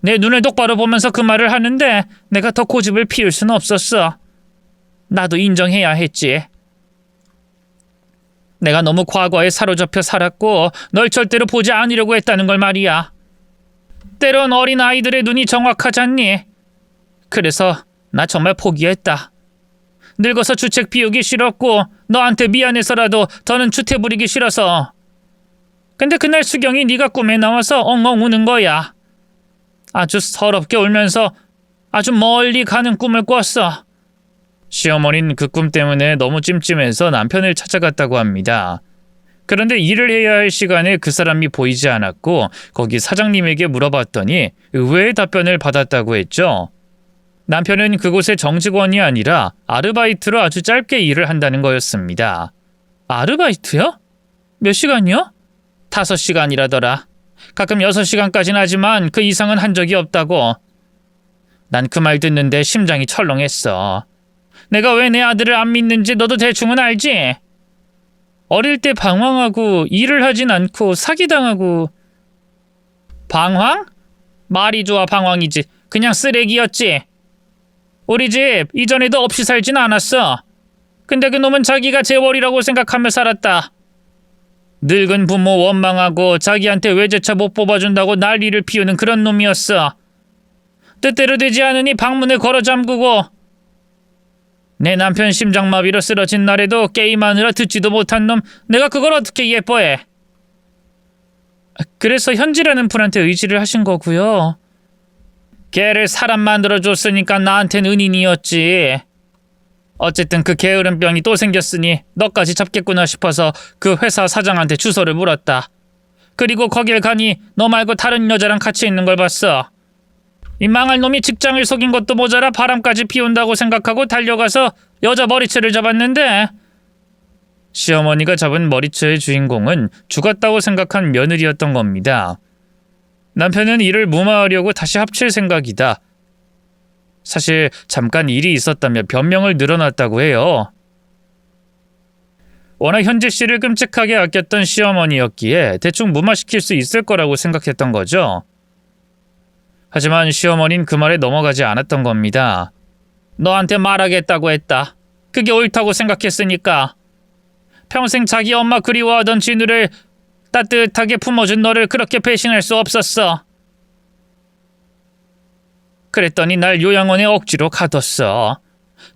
내 눈을 똑바로 보면서 그 말을 하는데 내가 더 고집을 피울 수는 없었어. 나도 인정해야 했지. 내가 너무 과거에 사로잡혀 살았고 널 절대로 보지 않으려고 했다는 걸 말이야. 때론 어린 아이들의 눈이 정확하잖니. 그래서 나 정말 포기했다. 늙어서 주책 비우기 싫었고 너한테 미안해서라도 더는 주태 부리기 싫어서. 근데 그날 수경이 네가 꿈에 나와서 엉엉 우는 거야. 아주 서럽게 울면서 아주 멀리 가는 꿈을 꿨어. 시어머니는 그 꿈 때문에 너무 찜찜해서 남편을 찾아갔다고 합니다. 그런데 일을 해야 할 시간에 그 사람이 보이지 않았고 거기 사장님에게 물어봤더니 의외의 답변을 받았다고 했죠. 남편은 그곳의 정직원이 아니라 아르바이트로 아주 짧게 일을 한다는 거였습니다. 아르바이트요? 몇 시간이요? 5시간이라더라. 가끔 6시간까지는 하지만 그 이상은 한 적이 없다고. 난 그 말 듣는데 심장이 철렁했어. 내가 왜 내 아들을 안 믿는지 너도 대충은 알지? 어릴 때 방황하고 일을 하진 않고 사기당하고. 방황? 말이 좋아 방황이지. 그냥 쓰레기였지. 우리 집 이전에도 없이 살진 않았어. 근데 그 놈은 자기가 재벌이라고 생각하며 살았다. 늙은 부모 원망하고 자기한테 외제차 못 뽑아준다고 난리를 피우는 그런 놈이었어. 뜻대로 되지 않으니 방문을 걸어 잠그고. 내 남편 심장마비로 쓰러진 날에도 게임하느라 듣지도 못한 놈 내가 그걸 어떻게 예뻐해. 그래서 현지라는 분한테 의지를 하신 거고요. 걔를 사람 만들어줬으니까 나한텐 은인이었지. 어쨌든 그 게으른 병이 또 생겼으니 너까지 잡겠구나 싶어서 그 회사 사장한테 주소를 물었다. 그리고 거길 가니 너 말고 다른 여자랑 같이 있는 걸 봤어. 이 망할 놈이 직장을 속인 것도 모자라 바람까지 피운다고 생각하고 달려가서 여자 머리채를 잡았는데. 시어머니가 잡은 머리채의 주인공은 죽었다고 생각한 며느리였던 겁니다. 남편은 이를 무마하려고 다시 합칠 생각이다. 사실 잠깐 일이 있었다며 변명을 늘어놨다고 해요. 워낙 현지 씨를 끔찍하게 아꼈던 시어머니였기에 대충 무마시킬 수 있을 거라고 생각했던 거죠. 하지만 시어머니는 그 말에 넘어가지 않았던 겁니다. 너한테 말하겠다고 했다. 그게 옳다고 생각했으니까. 평생 자기 엄마 그리워하던 진우를 따뜻하게 품어준 너를 그렇게 배신할 수 없었어. 그랬더니 날 요양원에 억지로 가뒀어.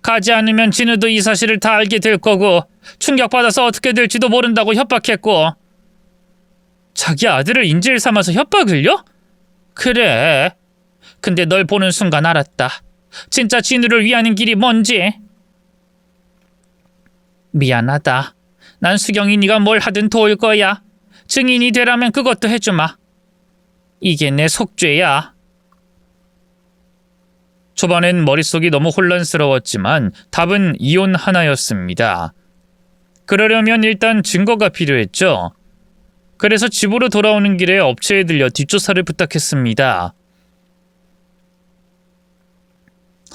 가지 않으면 진우도 이 사실을 다 알게 될 거고 충격받아서 어떻게 될지도 모른다고 협박했고. 자기 아들을 인질 삼아서 협박을요? 그래. 근데 널 보는 순간 알았다. 진짜 진우를 위하는 길이 뭔지. 미안하다. 난 수경이 네가 뭘 하든 도울 거야. 증인이 되라면 그것도 해주마. 이게 내 속죄야. 초반엔 머릿속이 너무 혼란스러웠지만 답은 이혼 하나였습니다. 그러려면 일단 증거가 필요했죠. 그래서 집으로 돌아오는 길에 업체에 들려 뒷조사를 부탁했습니다.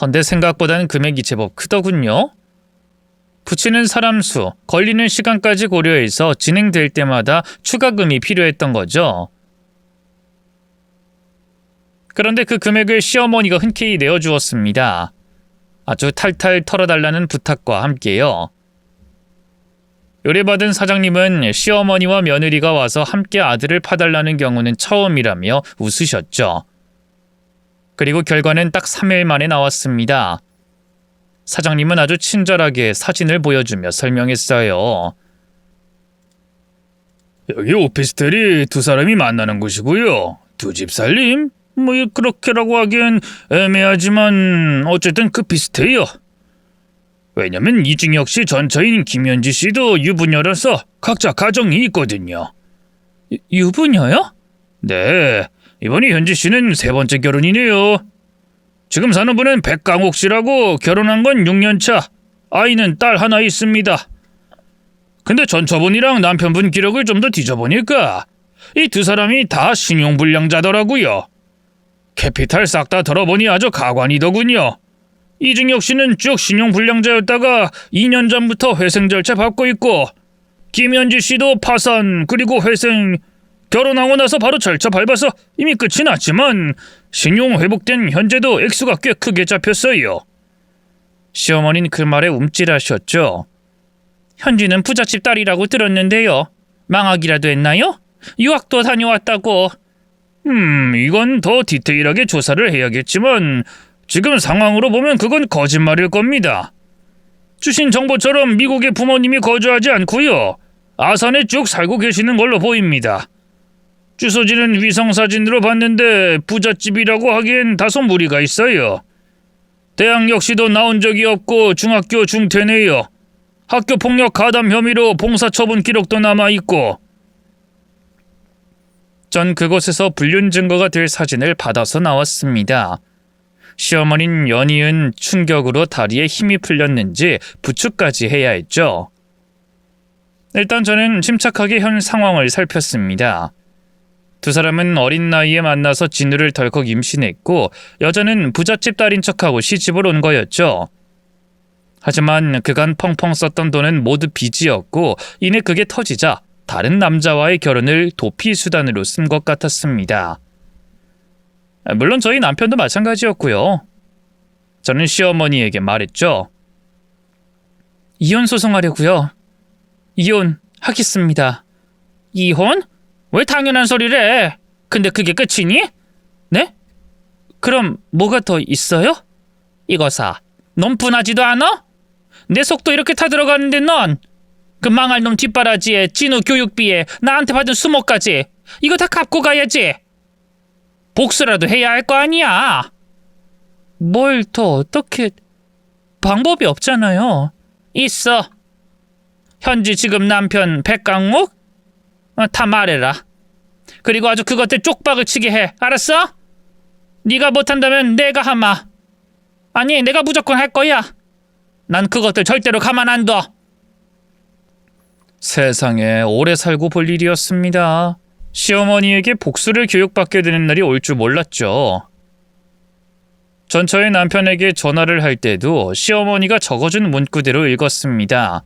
헌데 생각보다는 금액이 제법 크더군요. 붙이는 사람 수, 걸리는 시간까지 고려해서 진행될 때마다 추가금이 필요했던 거죠. 그런데 그 금액을 시어머니가 흔쾌히 내어주었습니다. 아주 탈탈 털어달라는 부탁과 함께요. 의뢰받은 사장님은 시어머니와 며느리가 와서 함께 아들을 파달라는 경우는 처음이라며 웃으셨죠. 그리고 결과는 딱 3일 만에 나왔습니다. 사장님은 아주 친절하게 사진을 보여주며 설명했어요. 여기 오피스텔이 두 사람이 만나는 곳이고요. 두 집 살림? 뭐 그렇게라고 하기엔 애매하지만 어쨌든 그 비슷해요. 왜냐면 이중혁 씨 전처인 김현지 씨도 유부녀라서 각자 가정이 있거든요. 유부녀요? 네, 이번이 현지 씨는 3번째 결혼이네요. 지금 사는 분은 백강옥 씨라고 결혼한 건 6년 차, 아이는 딸 하나 있습니다. 근데 전처분이랑 남편분 기록을 좀 더 뒤져보니까 이 두 사람이 다 신용불량자더라고요. 캐피탈 싹 다 털어보니 아주 가관이더군요. 이중혁 씨는 쭉 신용불량자였다가 2년 전부터 회생 절차 밟고 있고, 김현지 씨도 파산 그리고 회생, 결혼하고 나서 바로 절차 밟아서 이미 끝이 났지만 신용 회복된 현재도 액수가 꽤 크게 잡혔어요. 시어머니는 그 말에 움찔하셨죠. 현지는 부잣집 딸이라고 들었는데요. 망학이라도 했나요? 유학도 다녀왔다고. 이건 더 디테일하게 조사를 해야겠지만 지금 상황으로 보면 그건 거짓말일 겁니다. 주신 정보처럼 미국에 부모님이 거주하지 않고요. 아산에 쭉 살고 계시는 걸로 보입니다. 주소지는 위성사진으로 봤는데 부잣집이라고 하기엔 다소 무리가 있어요. 대학 역시도 나온 적이 없고 중학교 중퇴네요. 학교 폭력 가담 혐의로 봉사처분 기록도 남아있고. 전 그곳에서 불륜 증거가 될 사진을 받아서 나왔습니다. 시어머니는 연이은 충격으로 다리에 힘이 풀렸는지 부축까지 해야 했죠. 일단 저는 침착하게 현 상황을 살폈습니다. 두 사람은 어린 나이에 만나서 진우를 덜컥 임신했고 여자는 부잣집 딸인 척하고 시집을 온 거였죠. 하지만 그간 펑펑 썼던 돈은 모두 빚이었고 이내 그게 터지자 다른 남자와의 결혼을 도피 수단으로 쓴 것 같았습니다. 물론 저희 남편도 마찬가지였고요. 저는 시어머니에게 말했죠. 이혼 소송하려고요. 이혼하겠습니다. 이혼? 왜 당연한 소리를 해? 근데 그게 끝이니? 네? 그럼 뭐가 더 있어요? 이거사, 넌 분하지도 않아? 내 속도 이렇게 타들어가는데 넌 그 망할 놈 뒷바라지에 진우 교육비에 나한테 받은 수모까지 이거 다 갚고 가야지. 복수라도 해야 할 거 아니야. 뭘 더 어떻게... 방법이 없잖아요. 있어. 현지 지금 남편 백강욱? 다 말해라. 그리고 아주 그것들 쪽박을 치게 해. 알았어? 네가 못한다면 내가 하마. 아니, 내가 무조건 할 거야. 난 그것들 절대로 가만 안 둬. 세상에 오래 살고 볼 일이었습니다. 시어머니에게 복수를 교육받게 되는 날이 올 줄 몰랐죠. 전처의 남편에게 전화를 할 때도 시어머니가 적어준 문구대로 읽었습니다.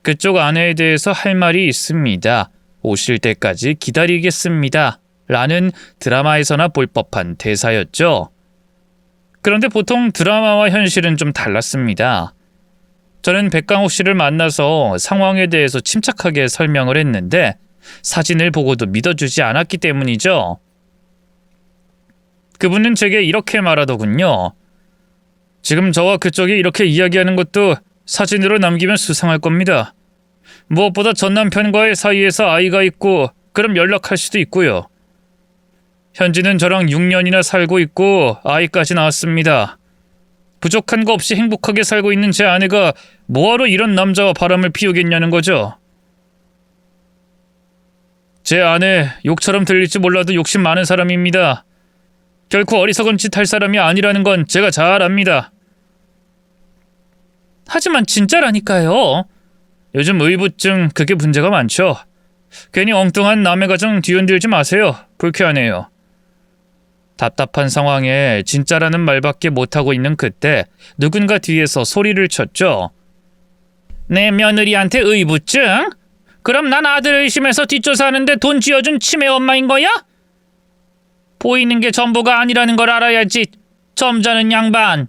그쪽 아내에 대해서 할 말이 있습니다. 오실 때까지 기다리겠습니다. 라는 드라마에서나 볼 법한 대사였죠. 그런데 보통 드라마와 현실은 좀 달랐습니다. 저는 백강옥 씨를 만나서 상황에 대해서 침착하게 설명을 했는데 사진을 보고도 믿어주지 않았기 때문이죠. 그분은 제게 이렇게 말하더군요. 지금 저와 그쪽이 이렇게 이야기하는 것도 사진으로 남기면 수상할 겁니다. 무엇보다 전 남편과의 사이에서 아이가 있고 그럼 연락할 수도 있고요. 현지는 저랑 6년이나 살고 있고 아이까지 낳았습니다. 부족한 거 없이 행복하게 살고 있는 제 아내가 뭐하러 이런 남자와 바람을 피우겠냐는 거죠. 제 아내 욕처럼 들릴지 몰라도 욕심 많은 사람입니다. 결코 어리석은 짓 할 사람이 아니라는 건 제가 잘 압니다. 하지만 진짜라니까요. 요즘 의부증 그게 문제가 많죠. 괜히 엉뚱한 남의 가정 뒤흔들지 마세요. 불쾌하네요. 답답한 상황에 진짜라는 말밖에 못하고 있는 그때 누군가 뒤에서 소리를 쳤죠. 내 며느리한테 의부증? 그럼 난 아들 의심해서 뒷조사하는데 돈 쥐어준 치매 엄마인 거야? 보이는 게 전부가 아니라는 걸 알아야지. 점잖은 양반.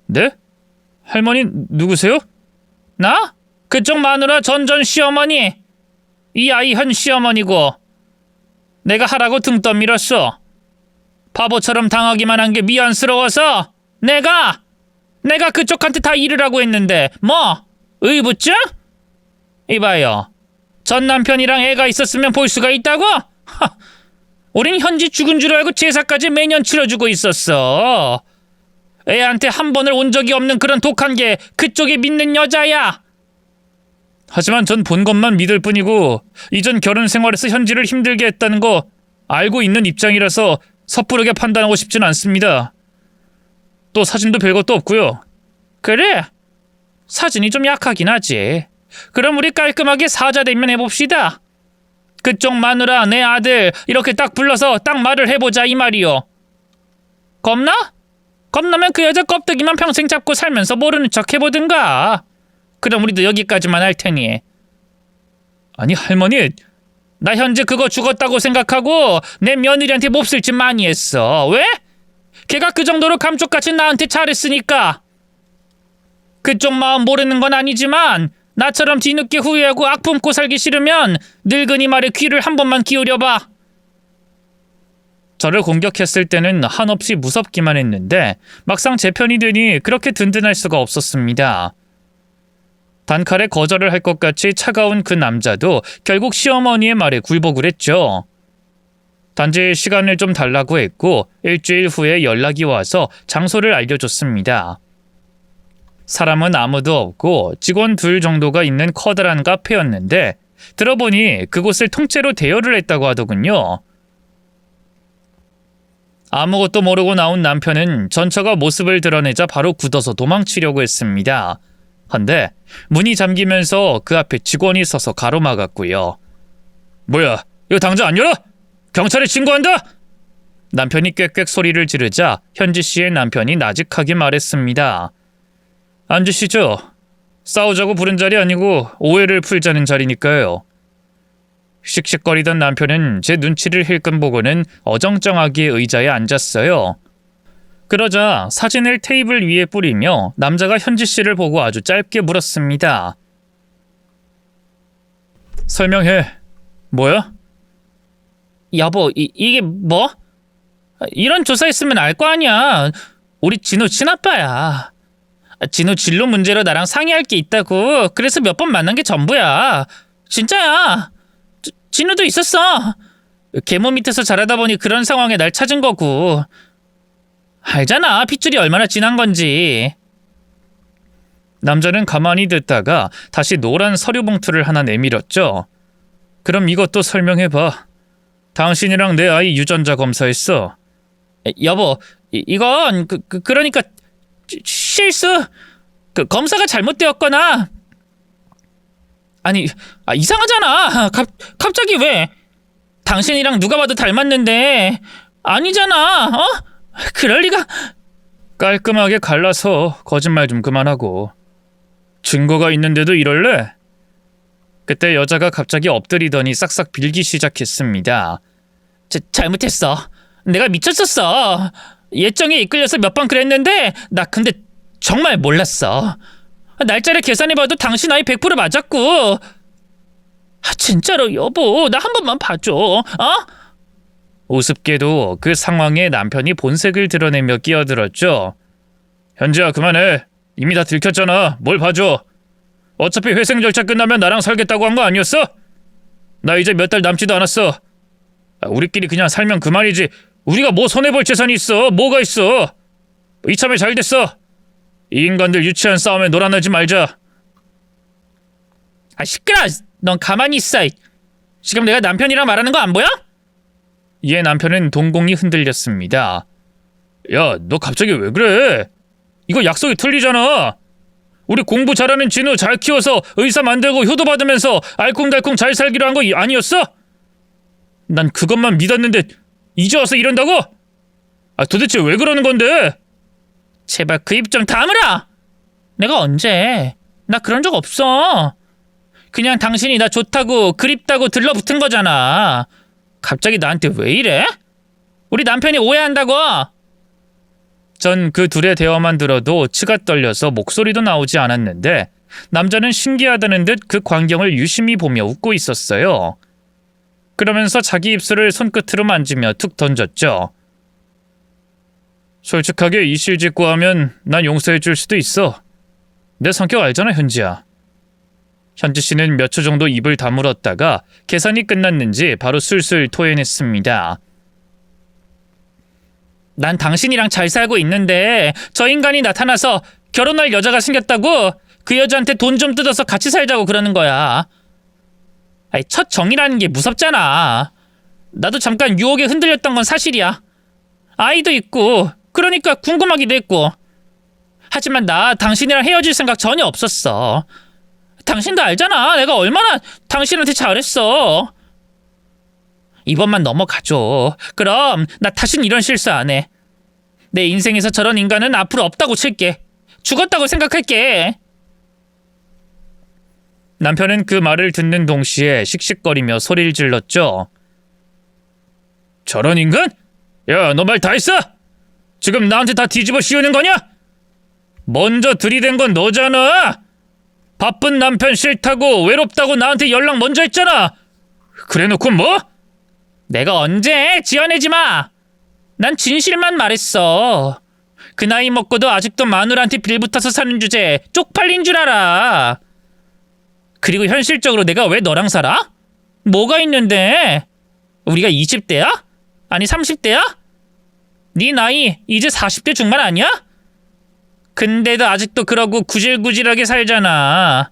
네? 할머니 누구세요? 나? 그쪽 마누라 전전 시어머니. 이 아이 현 시어머니고. 내가 하라고 등 떠밀었어. 바보처럼 당하기만 한 게 미안스러워서 내가 그쪽한테 다 이르라고 했는데 뭐? 의부증? 이봐요. 전 남편이랑 애가 있었으면 볼 수가 있다고? 하, 우린 현지 죽은 줄 알고 제사까지 매년 치러주고 있었어. 애한테 한 번을 온 적이 없는 그런 독한 게 그쪽이 믿는 여자야. 하지만 전 본 것만 믿을 뿐이고 이전 결혼 생활에서 현지를 힘들게 했다는 거 알고 있는 입장이라서 섣부르게 판단하고 싶진 않습니다. 또 사진도 별것도 없고요. 그래? 사진이 좀 약하긴 하지. 그럼 우리 깔끔하게 사자대면 해봅시다. 그쪽 마누라 내 아들 이렇게 딱 불러서 딱 말을 해보자 이 말이요. 겁나? 겁나면 그 여자 껍데기만 평생 잡고 살면서 모르는 척 해보든가. 그럼 우리도 여기까지만 할 테니. 아니 할머니, 나 현재 그거 죽었다고 생각하고 내 며느리한테 몹쓸 짓 많이 했어. 왜? 걔가 그 정도로 감쪽같이 나한테 잘했으니까. 그쪽 마음 모르는 건 아니지만 나처럼 뒤늦게 후회하고 악 품고 살기 싫으면 늙은이 말에 귀를 한 번만 기울여봐. 저를 공격했을 때는 한없이 무섭기만 했는데 막상 제 편이 되니 그렇게 든든할 수가 없었습니다. 단칼에 거절을 할 것 같이 차가운 그 남자도 결국 시어머니의 말에 굴복을 했죠. 단지 시간을 좀 달라고 했고 일주일 후에 연락이 와서 장소를 알려줬습니다. 사람은 아무도 없고 직원 둘 정도가 있는 커다란 카페였는데 들어보니 그곳을 통째로 대여를 했다고 하더군요. 아무것도 모르고 나온 남편은 전처가 모습을 드러내자 바로 굳어서 도망치려고 했습니다. 한데 문이 잠기면서 그 앞에 직원이 서서 가로막았고요. 뭐야, 이거 당장 안 열어? 경찰에 신고한다! 남편이 꽥꽥 소리를 지르자 현지 씨의 남편이 나직하게 말했습니다. 앉으시죠. 싸우자고 부른 자리 아니고 오해를 풀자는 자리니까요. 씩씩거리던 남편은 제 눈치를 힐끔 보고는 어정쩡하게 의자에 앉았어요. 그러자 사진을 테이블 위에 뿌리며 남자가 현지 씨를 보고 아주 짧게 물었습니다. 설명해. 뭐야? 여보, 이게 뭐? 이런 조사 있으면 알 거 아니야. 우리 진우 친아빠야. 진우 진로 문제로 나랑 상의할 게 있다고. 그래서 몇 번 만난 게 전부야. 진짜야. 진우도 있었어. 계모 밑에서 자라다 보니 그런 상황에 날 찾은 거고. 알잖아, 핏줄이 얼마나 진한 건지. 남자는 가만히 듣다가 다시 노란 서류 봉투를 하나 내밀었죠. 그럼 이것도 설명해봐. 당신이랑 내 아이 유전자 검사했어. 여보, 이건 그러니까 실수. 검사가 잘못되었거나. 아니, 이상하잖아. 갑자기 왜? 당신이랑 누가 봐도 닮았는데. 아니잖아. 어? 그럴 리가. 깔끔하게 갈라서 거짓말 좀 그만하고. 증거가 있는데도 이럴래? 그때 여자가 갑자기 엎드리더니 싹싹 빌기 시작했습니다. 잘못했어. 내가 미쳤었어. 예정에 이끌려서 몇 번 그랬는데 나 근데 정말 몰랐어. 날짜를 계산해봐도 당신 아이 100% 맞았고. 진짜로 여보, 나 한 번만 봐줘. 어? 우습게도 그 상황에 남편이 본색을 드러내며 끼어들었죠. 현지야, 그만해. 이미 다 들켰잖아. 뭘 봐줘. 어차피 회생 절차 끝나면 나랑 살겠다고 한 거 아니었어? 나 이제 몇 달 남지도 않았어. 우리끼리 그냥 살면 그만이지. 우리가 뭐 손해볼 재산이 있어. 뭐가 있어. 이참에 잘 됐어. 이 인간들 유치한 싸움에 놀아나지 말자. 아, 시끄러! 넌 가만히 있어. 지금 내가 남편이랑 말하는 거 안 보여? 이에 남편은 동공이 흔들렸습니다. 야, 너 갑자기 왜 그래? 이거 약속이 틀리잖아. 우리 공부 잘하는 진우 잘 키워서 의사 만들고 효도 받으면서 알콩달콩 잘 살기로 한 거 아니었어? 난 그것만 믿었는데 이제 와서 이런다고? 아, 도대체 왜 그러는 건데? 제발 그 입 좀 다물어! 내가 언제? 나 그런 적 없어. 그냥 당신이 나 좋다고 그립다고 들러붙은 거잖아. 갑자기 나한테 왜 이래? 우리 남편이 오해한다고. 전 그 둘의 대화만 들어도 치가 떨려서 목소리도 나오지 않았는데 남자는 신기하다는 듯 그 광경을 유심히 보며 웃고 있었어요. 그러면서 자기 입술을 손끝으로 만지며 툭 던졌죠. 솔직하게 이실 짓고 하면 난 용서해 줄 수도 있어. 내 성격 알잖아, 현지야. 현지 씨는 몇 초 정도 입을 다물었다가 계산이 끝났는지 바로 술술 토해냈습니다. 난 당신이랑 잘 살고 있는데 저 인간이 나타나서 결혼할 여자가 생겼다고 그 여자한테 돈 좀 뜯어서 같이 살자고 그러는 거야. 아니, 첫 정이라는 게 무섭잖아. 나도 잠깐 유혹에 흔들렸던 건 사실이야. 아이도 있고 그러니까 궁금하기도 했고. 하지만 나 당신이랑 헤어질 생각 전혀 없었어. 당신도 알잖아. 내가 얼마나 당신한테 잘했어. 이번만 넘어가줘. 그럼 나 다신 이런 실수 안 해. 내 인생에서 저런 인간은 앞으로 없다고 칠게. 죽었다고 생각할게. 남편은 그 말을 듣는 동시에 씩씩거리며 소리를 질렀죠. 저런 인간? 야, 너 말 다 했어? 지금 나한테 다 뒤집어 씌우는 거냐? 먼저 들이댄 건 너잖아. 바쁜 남편 싫다고 외롭다고 나한테 연락 먼저 했잖아. 그래놓고 뭐? 내가 언제? 지어내지 마. 난 진실만 말했어. 그 나이 먹고도 아직도 마누라한테 빌붙어서 사는 주제에 쪽팔린 줄 알아. 그리고 현실적으로 내가 왜 너랑 살아? 뭐가 있는데? 우리가 20대야? 아니 30대야? 네 나이 이제 40대 중반 아니야? 근데도 아직도 그러고 구질구질하게 살잖아.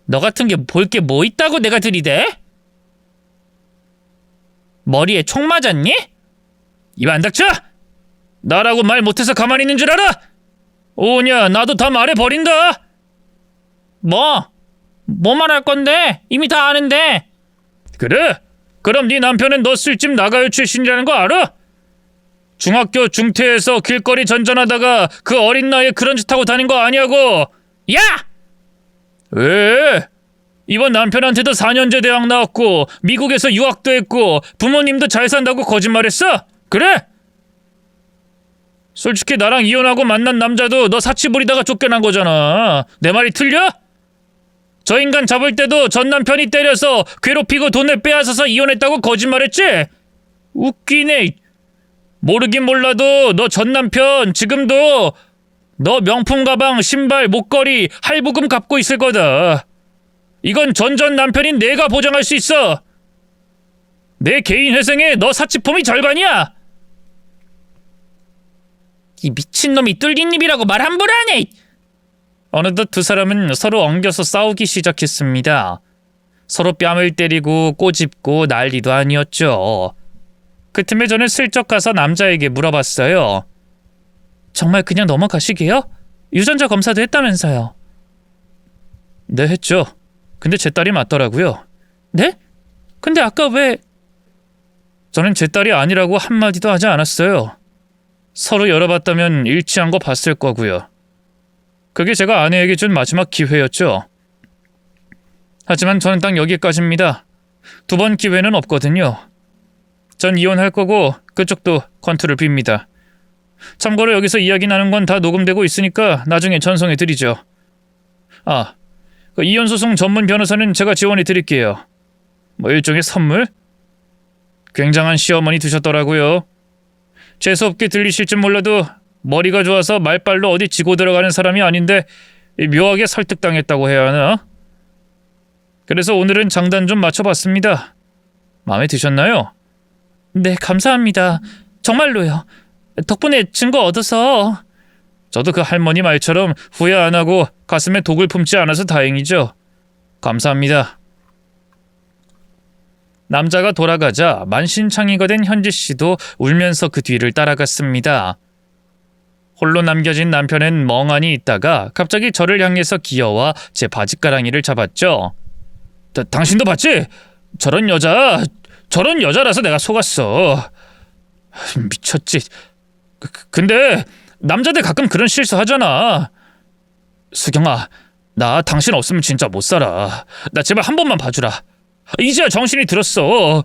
너 같은 게 볼 게 뭐 있다고 내가 들이대? 머리에 총 맞았니? 입 안 닥쳐! 나라고 말 못해서 가만히 있는 줄 알아? 오냐, 나도 다 말해버린다. 뭐 말할 건데? 이미 다 아는데. 그래? 그럼 네 남편은 너 술집 나가요 출신이라는 거 알아? 중학교 중퇴해서 길거리 전전하다가 그 어린 나이에 그런 짓 하고 다닌 거 아니냐고. 야! 왜? 이번 남편한테도 4년제 대학 나왔고 미국에서 유학도 했고 부모님도 잘 산다고 거짓말했어? 그래? 솔직히 나랑 이혼하고 만난 남자도 너 사치 부리다가 쫓겨난 거잖아. 내 말이 틀려? 저 인간 잡을 때도 전 남편이 때려서 괴롭히고 돈을 빼앗아서 이혼했다고 거짓말했지? 웃기네. 모르긴 몰라도 너 전 남편 지금도 너 명품 가방, 신발, 목걸이, 할부금 갚고 있을 거다. 이건 전 남편인 내가 보장할 수 있어. 내 개인 회생에 너 사치품이 절반이야. 이 미친놈이 뚫린 입이라고 말 함부로 하네. 어느덧 두 사람은 서로 엉겨서 싸우기 시작했습니다. 서로 뺨을 때리고 꼬집고 난리도 아니었죠. 그 틈에 저는 슬쩍 가서 남자에게 물어봤어요. 정말 그냥 넘어가시게요? 유전자 검사도 했다면서요. 네, 했죠. 근데 제 딸이 맞더라고요. 네? 근데 아까 왜... 저는 제 딸이 아니라고 한마디도 하지 않았어요. 서로 열어봤다면 일치한 거 봤을 거고요. 그게 제가 아내에게 준 마지막 기회였죠. 하지만 저는 딱 여기까지입니다. 두 번 기회는 없거든요. 전 이혼할 거고 그쪽도 권투를 빕니다. 참고로 여기서 이야기 나눈 건 다 녹음되고 있으니까 나중에 전송해 드리죠. 아, 그 이혼소송 전문 변호사는 제가 지원해 드릴게요. 뭐 일종의 선물? 굉장한 시어머니 두셨더라고요. 재수없게 들리실지 몰라도 머리가 좋아서 말빨로 어디 지고 들어가는 사람이 아닌데 묘하게 설득당했다고 해야 하나? 그래서 오늘은 장단 좀 맞춰봤습니다. 마음에 드셨나요? 네, 감사합니다. 정말로요. 덕분에 증거 얻어서 저도 그 할머니 말처럼 후회 안 하고 가슴에 독을 품지 않아서 다행이죠. 감사합니다. 남자가 돌아가자 만신창이가 된 현지 씨도 울면서 그 뒤를 따라갔습니다. 홀로 남겨진 남편은 멍하니 있다가 갑자기 저를 향해서 기어와 제 바지가랑이를 잡았죠. 당신도 봤지? 저런 여자라서 내가 속았어. 미쳤지. 근데 남자들 가끔 그런 실수 하잖아. 수경아, 나 당신 없으면 진짜 못 살아. 나 제발 한 번만 봐주라. 이제야 정신이 들었어.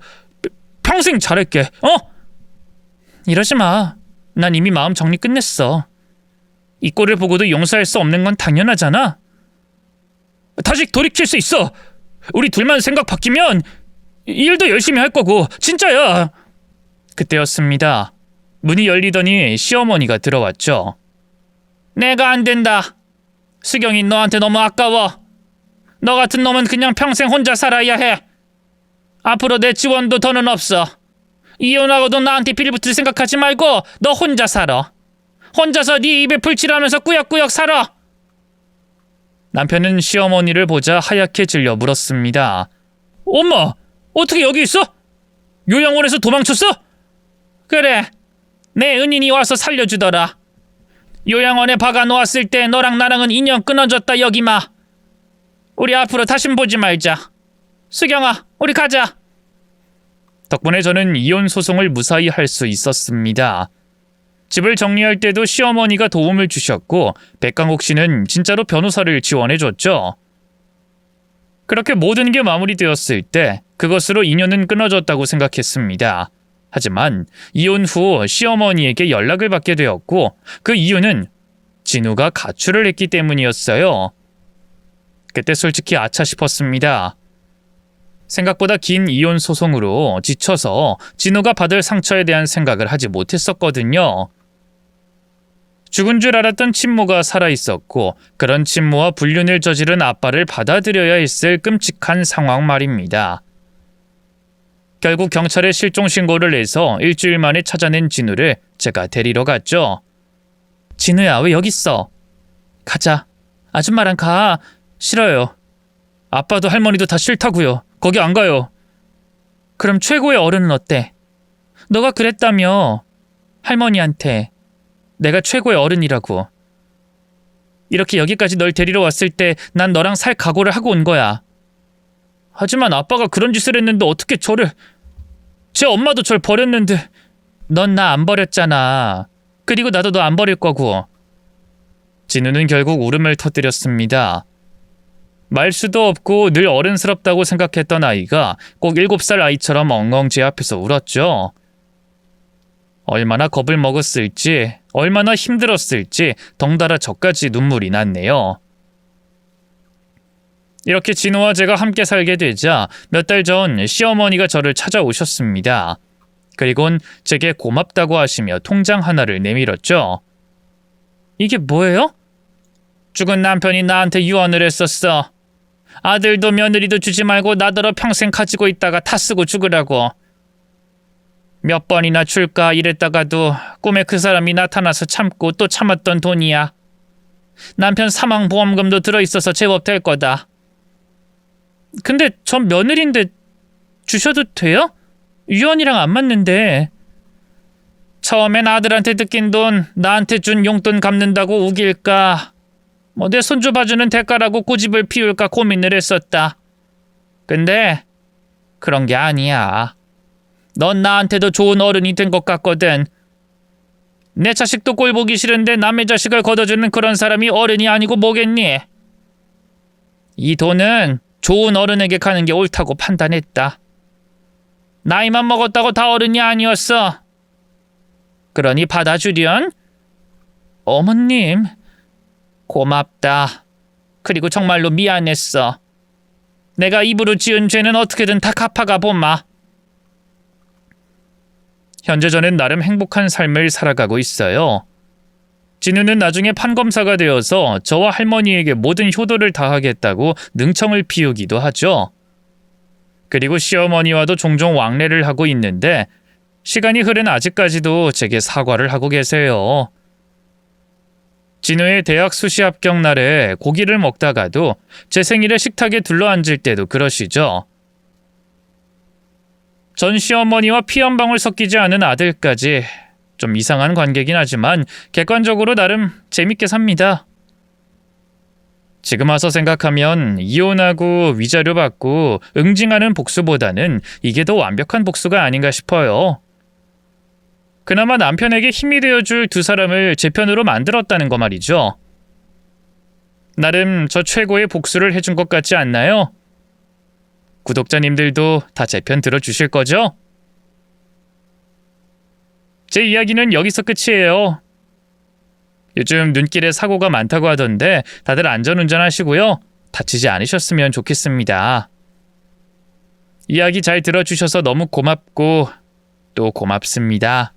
평생 잘할게. 이러지 마. 난 이미 마음 정리 끝냈어. 이 꼴을 보고도 용서할 수 없는 건 당연하잖아. 다시 돌이킬 수 있어. 우리 둘만 생각 바뀌면 일도 열심히 할 거고. 진짜야. 그때였습니다. 문이 열리더니 시어머니가 들어왔죠. 내가 안 된다. 수경이 너한테 너무 아까워. 너 같은 놈은 그냥 평생 혼자 살아야 해. 앞으로 내 지원도 더는 없어. 이혼하고도 나한테 빌붙을 생각하지 말고 너 혼자 살아. 혼자서 네 입에 풀칠하면서 꾸역꾸역 살아. 남편은 시어머니를 보자 하얗게 질려 물었습니다. 엄마, 어떻게 여기 있어? 요양원에서 도망쳤어? 그래. 내 은인이 와서 살려주더라. 요양원에 박아놓았을 때 너랑 나랑은 인연 끊어졌다 여기마. 우리 앞으로 다신 보지 말자. 수경아, 우리 가자. 덕분에 저는 이혼 소송을 무사히 할 수 있었습니다. 집을 정리할 때도 시어머니가 도움을 주셨고 백강옥 씨는 진짜로 변호사를 지원해줬죠. 그렇게 모든 게 마무리되었을 때 그것으로 인연은 끊어졌다고 생각했습니다. 하지만 이혼 후 시어머니에게 연락을 받게 되었고 그 이유는 진우가 가출을 했기 때문이었어요. 그때 솔직히 아차 싶었습니다. 생각보다 긴 이혼 소송으로 지쳐서 진우가 받을 상처에 대한 생각을 하지 못했었거든요. 죽은 줄 알았던 친모가 살아있었고 그런 친모와 불륜을 저지른 아빠를 받아들여야 했을 끔찍한 상황 말입니다. 결국 경찰에 실종 신고를 해서 일주일 만에 찾아낸 진우를 제가 데리러 갔죠. 진우야, 왜 여기 있어? 가자. 아줌마랑 가. 싫어요. 아빠도 할머니도 다 싫다고요. 거기 안 가요. 그럼 최고의 어른은 어때? 너가 그랬다며. 할머니한테. 내가 최고의 어른이라고. 이렇게 여기까지 널 데리러 왔을 때 난 너랑 살 각오를 하고 온 거야. 하지만 아빠가 그런 짓을 했는데 어떻게 저를... 제 엄마도 절 버렸는데... 넌 나 안 버렸잖아. 그리고 나도 너 안 버릴 거고. 진우는 결국 울음을 터뜨렸습니다. 말수도 없고 늘 어른스럽다고 생각했던 아이가 꼭 7살 아이처럼 엉엉 제 앞에서 울었죠. 얼마나 겁을 먹었을지, 얼마나 힘들었을지 덩달아 저까지 눈물이 났네요. 이렇게 진우와 제가 함께 살게 되자 몇 달 전 시어머니가 저를 찾아오셨습니다. 그리곤 제게 고맙다고 하시며 통장 하나를 내밀었죠. 이게 뭐예요? 죽은 남편이 나한테 유언을 했었어. 아들도 며느리도 주지 말고 나더러 평생 가지고 있다가 다 쓰고 죽으라고. 몇 번이나 줄까 이랬다가도 꿈에 그 사람이 나타나서 참고 또 참았던 돈이야. 남편 사망보험금도 들어있어서 제법 될 거다. 근데 전 며느리인데 주셔도 돼요? 유언이랑 안 맞는데. 처음엔 아들한테 뜯긴 돈 나한테 준 용돈 갚는다고 우길까, 뭐 내 손주 봐주는 대가라고 고집을 피울까 고민을 했었다. 근데 그런 게 아니야. 넌 나한테도 좋은 어른이 된 것 같거든. 내 자식도 꼴 보기 싫은데 남의 자식을 걷어주는 그런 사람이 어른이 아니고 뭐겠니? 이 돈은 좋은 어른에게 가는 게 옳다고 판단했다. 나이만 먹었다고 다 어른이 아니었어. 그러니 받아주련? 어머님, 고맙다. 그리고 정말로 미안했어. 내가 입으로 지은 죄는 어떻게든 다 갚아가 보마. 현재 저는 나름 행복한 삶을 살아가고 있어요. 진우는 나중에 판검사가 되어서 저와 할머니에게 모든 효도를 다하겠다고 능청을 피우기도 하죠. 그리고 시어머니와도 종종 왕래를 하고 있는데 시간이 흐른 아직까지도 제게 사과를 하고 계세요. 진우의 대학 수시 합격 날에 고기를 먹다가도 제 생일에 식탁에 둘러앉을 때도 그러시죠. 전 시어머니와 피 한 방울 섞이지 않은 아들까지 좀 이상한 관계긴 하지만 객관적으로 나름 재밌게 삽니다. 지금 와서 생각하면 이혼하고 위자료 받고 응징하는 복수보다는 이게 더 완벽한 복수가 아닌가 싶어요. 그나마 남편에게 힘이 되어줄 두 사람을 제 편으로 만들었다는 거 말이죠. 나름 저 최고의 복수를 해준 것 같지 않나요? 구독자님들도 다 제 편 들어주실 거죠? 제 이야기는 여기서 끝이에요. 요즘 눈길에 사고가 많다고 하던데 다들 안전운전 하시고요. 다치지 않으셨으면 좋겠습니다. 이야기 잘 들어주셔서 너무 고맙고 또 고맙습니다.